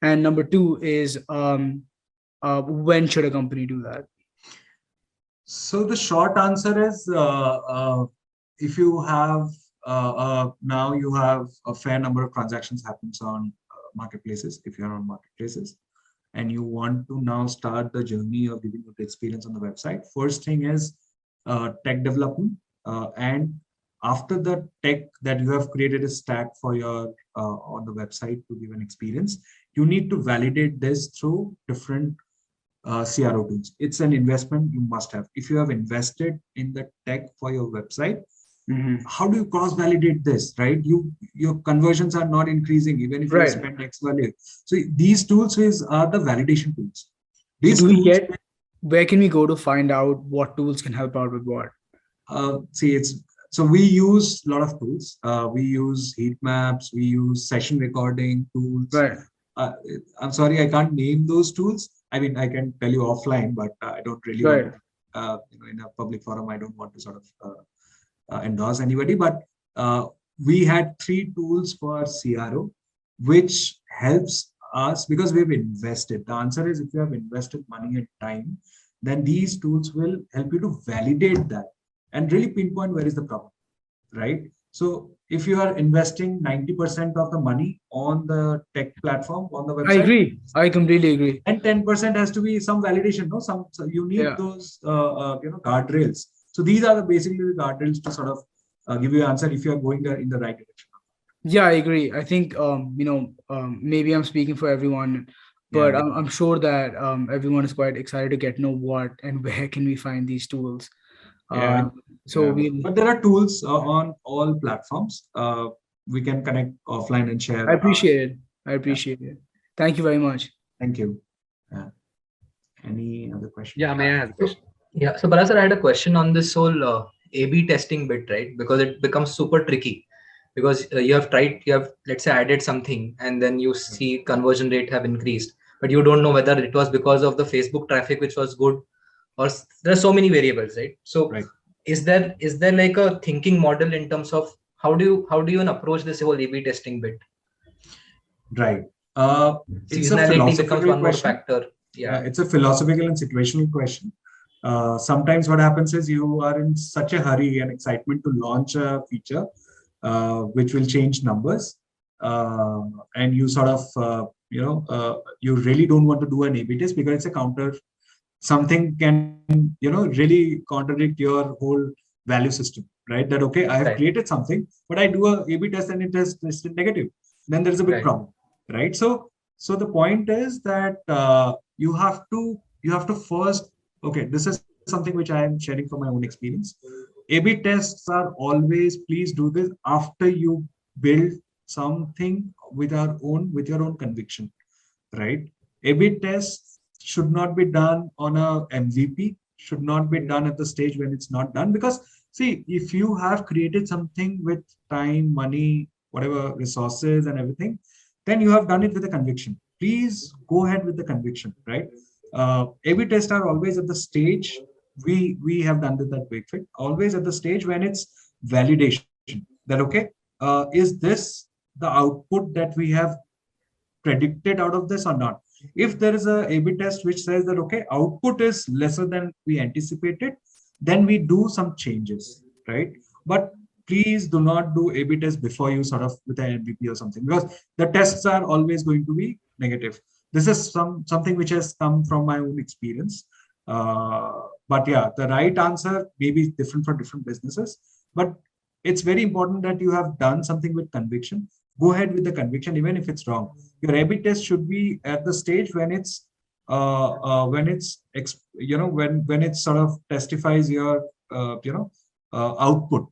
And number two is when should a company do that? So the short answer is, if you have now you have a fair number of transactions happens on marketplaces, if you're on marketplaces, and you want to now start the journey of giving you the experience on the website, first thing is tech development. And after the tech that you have created a stack for your on the website to give an experience, you need to validate this through different CRO tools. It's an investment you must have. If you have invested in the tech for your website, how do you cross-validate this, right? Your conversions are not increasing even if you spend X value. So these tools are the validation tools. Where can we go to find out what tools can help out with what? So we use a lot of tools. We use heat maps, we use session recording tools. Right. I'm sorry, I can't name those tools. I mean, I can tell you offline, but I don't really want to, in a public forum, I don't want to sort of endorse anybody. But we had 3 tools for CRO, which helps us because we've invested. The answer is, if you have invested money and time, then these tools will help you to validate that and really pinpoint where is the problem, right? So if you are investing 90% of the money on the tech platform, on the website, I agree. I completely agree. And 10% has to be some validation. No, so you need those guardrails. So these are basically the guardrails to sort of give you an answer if you are going in the right direction. Yeah, I agree. I think maybe I'm speaking for everyone, but I'm sure that everyone is quite excited to get to know what and where can we find these tools. But there are tools on all platforms. We can connect offline and share. I appreciate it. Thank you very much. Thank you. Any other questions? Yeah, may I ask a question? Yeah, so Parasar, I had a question on this whole A/B testing bit, right? Because it becomes super tricky. Because you have let's say added something, and then you see conversion rate have increased, but you don't know whether it was because of the Facebook traffic, which was good, or there are so many variables, right? So is there like a thinking model in terms of how do you approach this whole A/B testing bit? Right. Seasonality becomes one more factor. Yeah, it's a philosophical and situational question. Sometimes what happens is you are in such a hurry and excitement to launch a feature which will change numbers, and you sort of you really don't want to do an A/B test because it's a counter. Something can really contradict your whole value system, right? That okay, I have created something, but I do a A/B test and it is tested negative. Then there is a big problem, right? So So the point is that you have to first, okay, this is something which I am sharing from my own experience. A/B tests are always, please do this after you build something with your own conviction, right? A/B tests should not be done on a MVP, should not be done at the stage when it's not done. Because see, if you have created something with time, money, whatever resources and everything, then you have done it with a conviction. Please go ahead with the conviction, right? A/B tests are always at the stage, we have done this at Wakefit, always at the stage when it's validation, that okay, is this the output that we have predicted out of this or not? If there is a A/B test which says that okay, output is lesser than we anticipated, then we do some changes, right? But please do not do A/B test before you sort of with an MVP or something, because the tests are always going to be negative. This is something which has come from my own experience. But yeah, the right answer may be different for different businesses, but it's very important that you have done something with conviction. Go ahead with the conviction, even if it's wrong. Your A/B test should be at the stage when it's when it sort of testifies your output.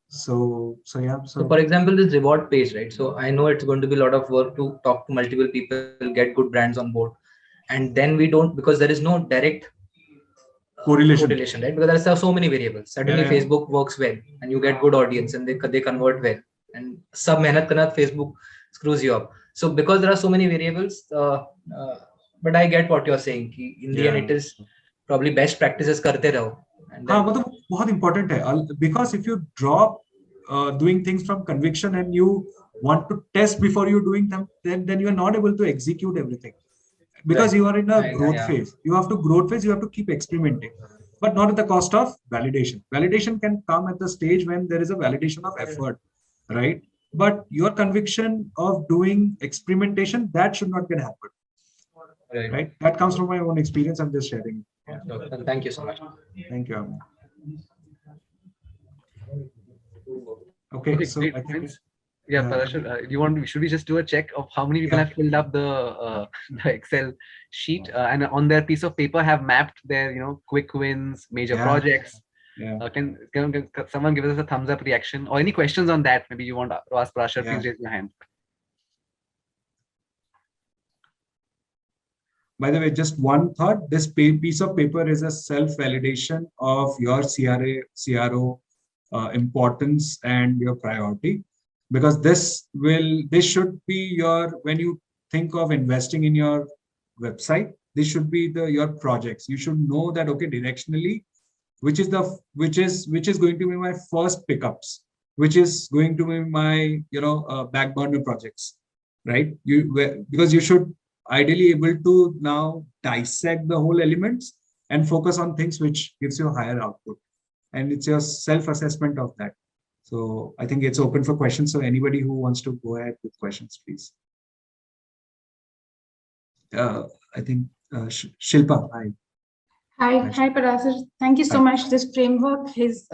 So yeah. So for example, this reward page, right? So I know it's going to be a lot of work to talk to multiple people, get good brands on board, and then we don't, because there is no direct correlation, right? Because there are so many variables. Suddenly Facebook works well and you get good audience and they convert well, and sab mehnat karna Facebook screws you up. So because there are so many variables, but I get what you're saying. In the end, it is probably best practices karte raho. हाँ, मतलब बहुत important है, because if you drop doing things from conviction and you want to test before you doing them, then you are not able to execute everything, because you are in a growth phase. You have to keep experimenting, but not at the cost of validation. Validation can come at the stage when there is a validation of effort, right? But your conviction of doing experimentation, that should not get happen, right? That comes from my own experience. I'm just sharing. Yeah. Thank you so much. Thank you. Okay, so I think yeah, Parasar, should we just do a check of how many people have filled up the Excel sheet and on their piece of paper have mapped their quick wins, major projects? Can someone give us a thumbs up reaction or any questions on that? Maybe you want to ask Parasar, please raise your hand. By the way, just one thought, this piece of paper is a self-validation of your CRO importance and your priority, because this should be your, when you think of investing in your website, this should be your projects. You should know that, okay, directionally, which is going to be my first pickups, which is going to be my back burner projects, right? Because you should ideally able to now dissect the whole elements and focus on things which gives you a higher output, and it's your self-assessment of that. So I think it's open for questions. So anybody who wants to go ahead with questions, please. I think Shilpa, hi. Hi, Parasar. Thank you so much. This framework is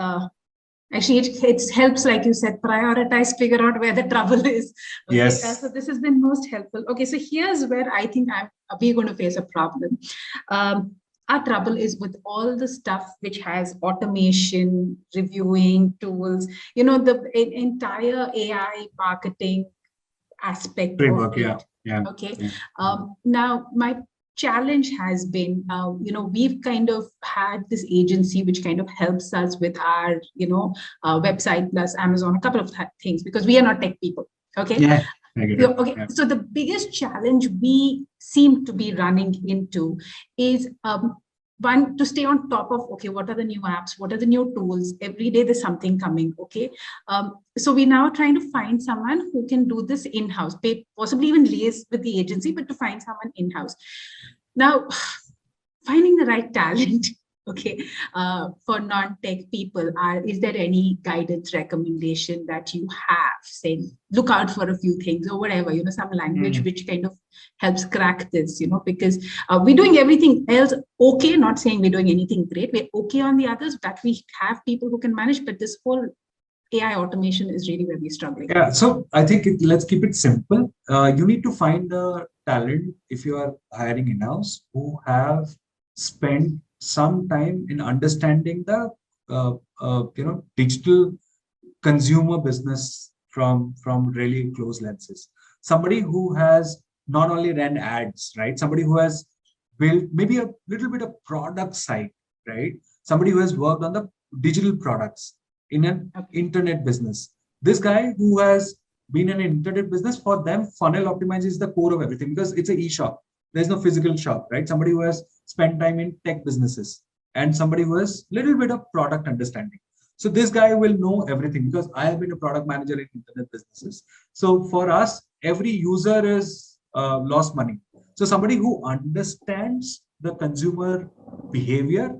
actually it helps, like you said, prioritize, figure out where the trouble is. Okay? Yes. So this has been most helpful. Okay, so here's where I think we're going to face a problem. Our trouble is with all the stuff which has automation, reviewing tools, the entire AI marketing aspect framework. of it. Yeah. Okay. Now my challenge has been, we've kind of had this agency which kind of helps us with our, website plus Amazon, a couple of things, because we are not tech people. Okay. Yeah. Okay. Yeah. So the biggest challenge we seem to be running into is one, to stay on top of, okay, what are the new apps? What are the new tools? Every day there's something coming. Okay. So we're now trying to find someone who can do this in-house, possibly even liaise with the agency, but to find someone in-house. Now, finding the right talent, okay, for non-tech people, is there any guidance recommendation that you have, saying look out for a few things or whatever, some language which kind of helps crack this, because we're doing everything else okay, not saying we're doing anything great, we're okay on the others, that we have people who can manage, but this whole AI automation is really where we're struggling. Yeah, so I think let's keep it simple. You need to find the talent if you are hiring in-house who have spent some time in understanding the digital consumer business from really close lenses. Somebody who has not only ran ads, right? Somebody who has built maybe a little bit of product side, right? Somebody who has worked on the digital products in an internet business. This guy who has been in an internet business, for them, funnel optimize is the core of everything because it's an e-shop. There's no physical shop, right? Somebody who has spent time in tech businesses and somebody who has little bit of product understanding. So this guy will know everything because I have been a product manager in internet businesses. So for us, every user is lost money. So somebody who understands the consumer behavior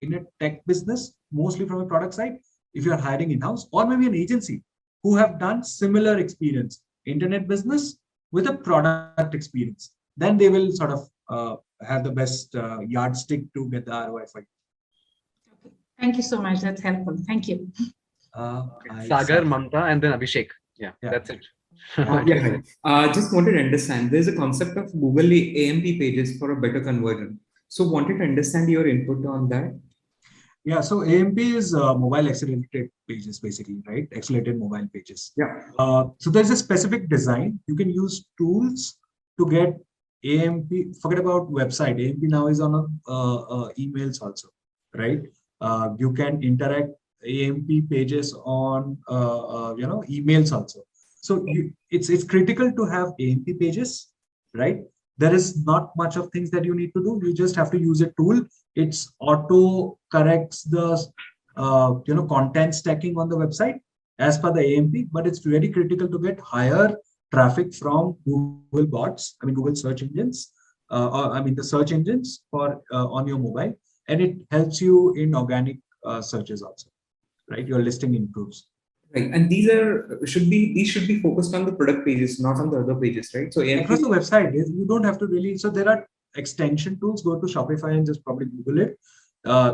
in a tech business, mostly from a product side, if you're hiring in-house or maybe an agency who have done similar experience, internet business with a product experience, then they will sort of have the best yardstick to get the ROI for you. Thank you so much. That's helpful. Thank you. Sagar, Mamta, and then Abhishek. Yeah. That's it. Just wanted to understand, there's a concept of Google AMP pages for a better conversion. So wanted to understand your input on that. Yeah, so AMP is mobile accelerated pages, basically, right? Accelerated mobile pages. Yeah. So there's a specific design. You can use tools to get AMP. Forget about website. AMP now is on emails also, right? You can interact AMP pages on emails also. So it's critical to have AMP pages, right? There is not much of things that you need to do. You just have to use a tool. It's auto corrects the content stacking on the website as per the AMP, but it's very critical to get higher traffic from Google bots. I mean Google search engines, the search engines for on your mobile, and it helps you in organic searches also, right? Your listing improves. Right, and these should be focused on the product pages, not on the other pages, right? So across the website, you don't have to really. So there are extension tools. Go to Shopify and just probably Google it.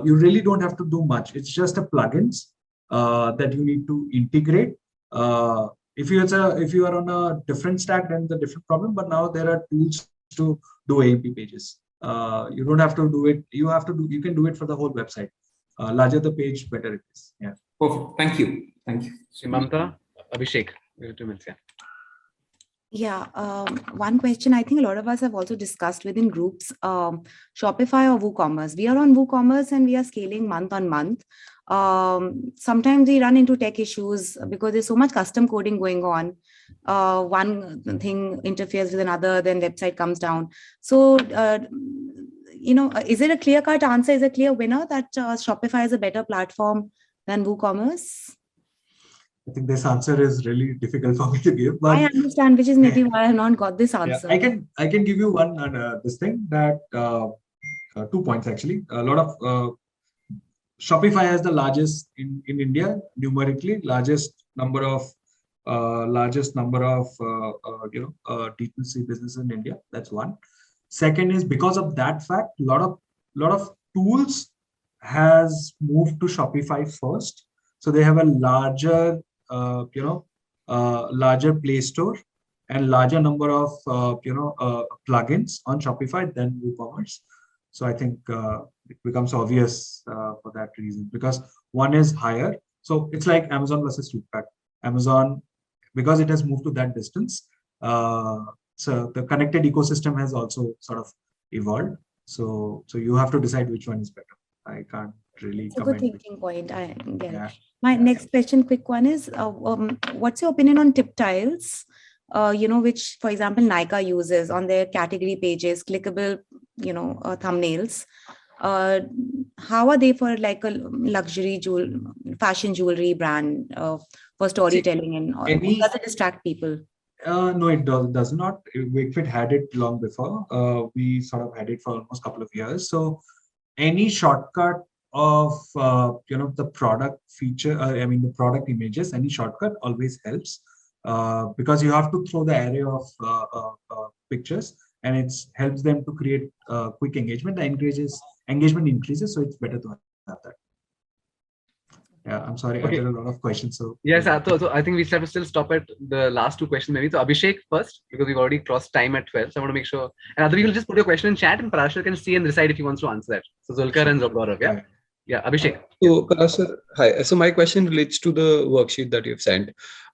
You really don't have to do much. It's just a plugins that you need to integrate. If you are on a different stack, then the different problem. But now there are tools to do AMP pages. You don't have to do it. You can do it for the whole website. Larger the page, better it is. Yeah. Perfect. Thank you. Thank you. Mamta, Abhishek, you have 2 minutes. Yeah, one question I think a lot of us have also discussed within groups, Shopify or WooCommerce. We are on WooCommerce and we are scaling month on month. Sometimes we run into tech issues because there's so much custom coding going on. One thing interferes with another, then website comes down. So, is it a clear-cut answer? Is it a clear winner that Shopify is a better platform than WooCommerce? I think this answer is really difficult for me to give. But I understand, which is maybe why I have not got this answer. Yeah, I can give you one this thing that 2 points actually. A lot of Shopify has the largest in India numerically largest number of D2C businesses in India. That's one. Second is because of that fact, a lot of tools has moved to Shopify first. So they have a larger larger Play Store and larger number of plugins on Shopify than WooCommerce. So I think it becomes obvious for that reason because one is higher. So it's like Amazon versus Flipkart. Amazon, because it has moved to that distance, so the connected ecosystem has also sort of evolved. So you have to decide which one is better. I can't really It's a comment. good thinking point. I get it. My next question, quick one is, what's your opinion on tip tiles? Which, for example, Nykaa uses on their category pages, clickable, thumbnails. How are they for like a luxury fashion jewelry brand for storytelling and does it distract people? No, it does not. Wakefit had it long before. We sort of had it for almost a couple of years. So any shortcut of the product feature, the product images, any shortcut always helps because you have to throw the array of pictures and it helps them to create quick engagement. The engagement increases, so it's better to have that. Yeah, I'm sorry. Okay. There are a lot of questions. So yes, so I think we have to still stop at the last 2 questions maybe. So Abhishek first, because we've already crossed time at 12. So I want to make sure. And other people just put your question in chat and Parasar can see and decide if he wants to answer that. So Zulkar and Gaurav, yeah? Yeah, Abhishek. So, Parasar, hi. So my question relates to the worksheet that you've sent.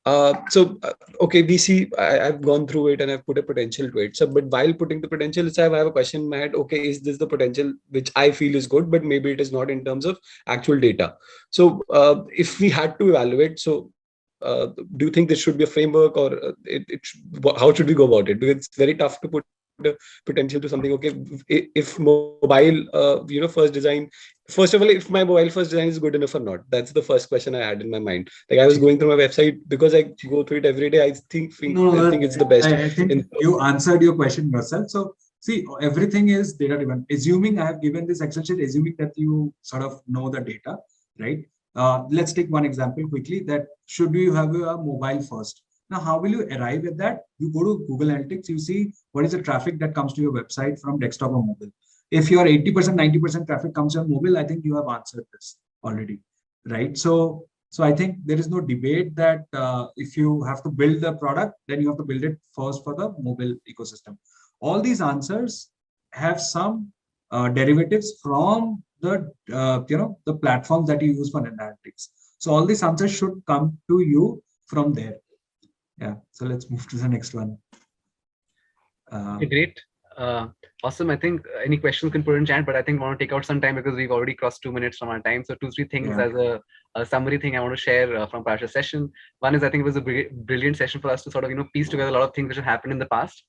Okay, we see, I've gone through it and I've put a potential to it. So, but while putting the potential itself, I have a question in my head. Okay, is this the potential which I feel is good, but maybe it is not in terms of actual data. So, if we had to evaluate, do you think this should be a framework, or how should we go about it? Because it's very tough to put potential to something. Okay, if mobile, first design. First of all, if my mobile first design is good enough or not, that's the first question I had in my mind. Like, I was going through my website because I go through it every day. I think it's the best. I think you answered your question yourself. So see, everything is data driven. Assuming I have given this Excel sheet, assuming that you sort of know the data, right? Let's take one example quickly. That should you have a mobile first? Now, how will you arrive at that? You go to Google Analytics, you see what is the traffic that comes to your website from desktop or mobile. If your 80%, 90% traffic comes on mobile, I think you have answered this already, right? So I think there is no debate that if you have to build the product, then you have to build it first for the mobile ecosystem. All these answers have some derivatives from the the platforms that you use for analytics. So all these answers should come to you from there. Yeah. So let's move to the next one. Okay, great. Awesome. I think any questions can put in chat, but I think I want to take out some time because we've already crossed 2 minutes from our time. So 2-3 things as a summary thing I want to share from Parashar's session. One is, I think it was a brilliant session for us to sort of piece together a lot of things which have happened in the past.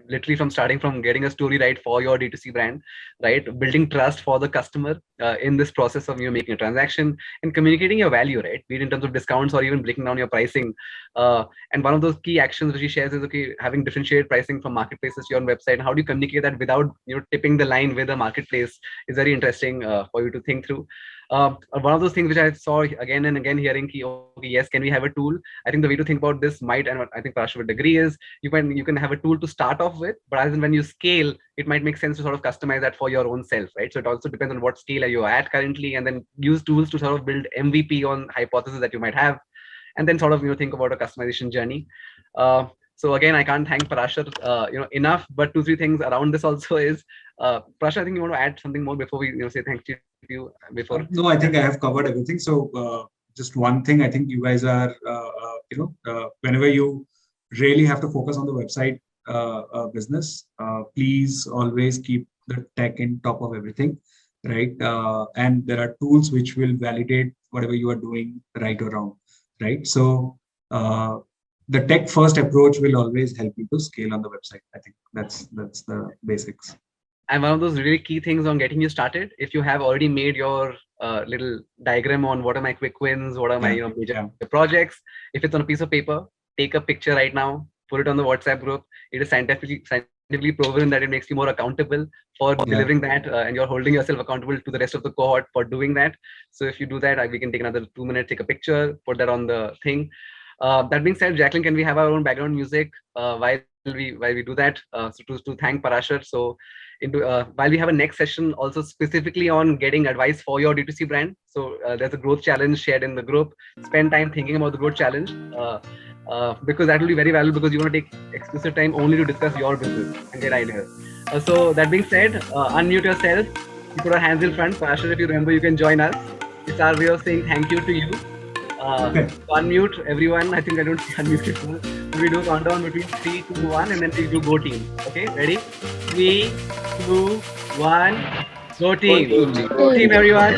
Literally from starting from getting a story right for your D2C brand, right? Building trust for the customer in this process of making a transaction and communicating your value, right? Be it in terms of discounts or even breaking down your pricing. And one of those key actions that she shares is, okay, having differentiated pricing from marketplaces to your own website. And how do you communicate that without tipping the line with a marketplace is very interesting for you to think through. One of those things which I saw again and again hearing, okay, yes, can we have a tool? I think the way to think about this might, and I think Parasar would agree, is you can have a tool to start off with, but as in when you scale, it might make sense to sort of customize that for your own self, right? So it also depends on what scale are you at currently, and then use tools to sort of build MVP on hypotheses that you might have, and then sort of think about a customization journey. So again, I can't thank Parasar enough, but 2-3 things around this also is, Parasar, I think you want to add something more before we say thank you to you before. No, I think I have covered everything. So just one thing, I think you guys are, whenever you really have to focus on the website business, please always keep the tech in top of everything, right? And there are tools which will validate whatever you are doing right or wrong, right? So the tech first approach will always help you to scale on the website. I think that's the basics. And one of those really key things on getting you started, if you have already made your little diagram on what are my quick wins, what are my major projects, if it's on a piece of paper, take a picture right now, put it on the WhatsApp group. It is scientifically proven that it makes you more accountable for delivering that, and you're holding yourself accountable to the rest of the cohort for doing that. So if you do that, we can take another 2 minutes, take a picture, put that on the thing. That being said, Jacqueline, can we have our own background music while we do that? So to thank Parasar. So while we have a next session also specifically on getting advice for your D2C brand. So there's a growth challenge shared in the group. Spend time thinking about the growth challenge because that will be very valuable, because you want to take exclusive time only to discuss your business and get ideas. So that being said, unmute yourself. You put our hands in front. Parasar, if you remember, you can join us. It's our way of saying thank you to you. So unmute everyone. I think I don't see unmute people. We do countdown between 3, 2, 1, and then we do go team. Okay, ready? 3, 2, 1, go team. Go team, everyone.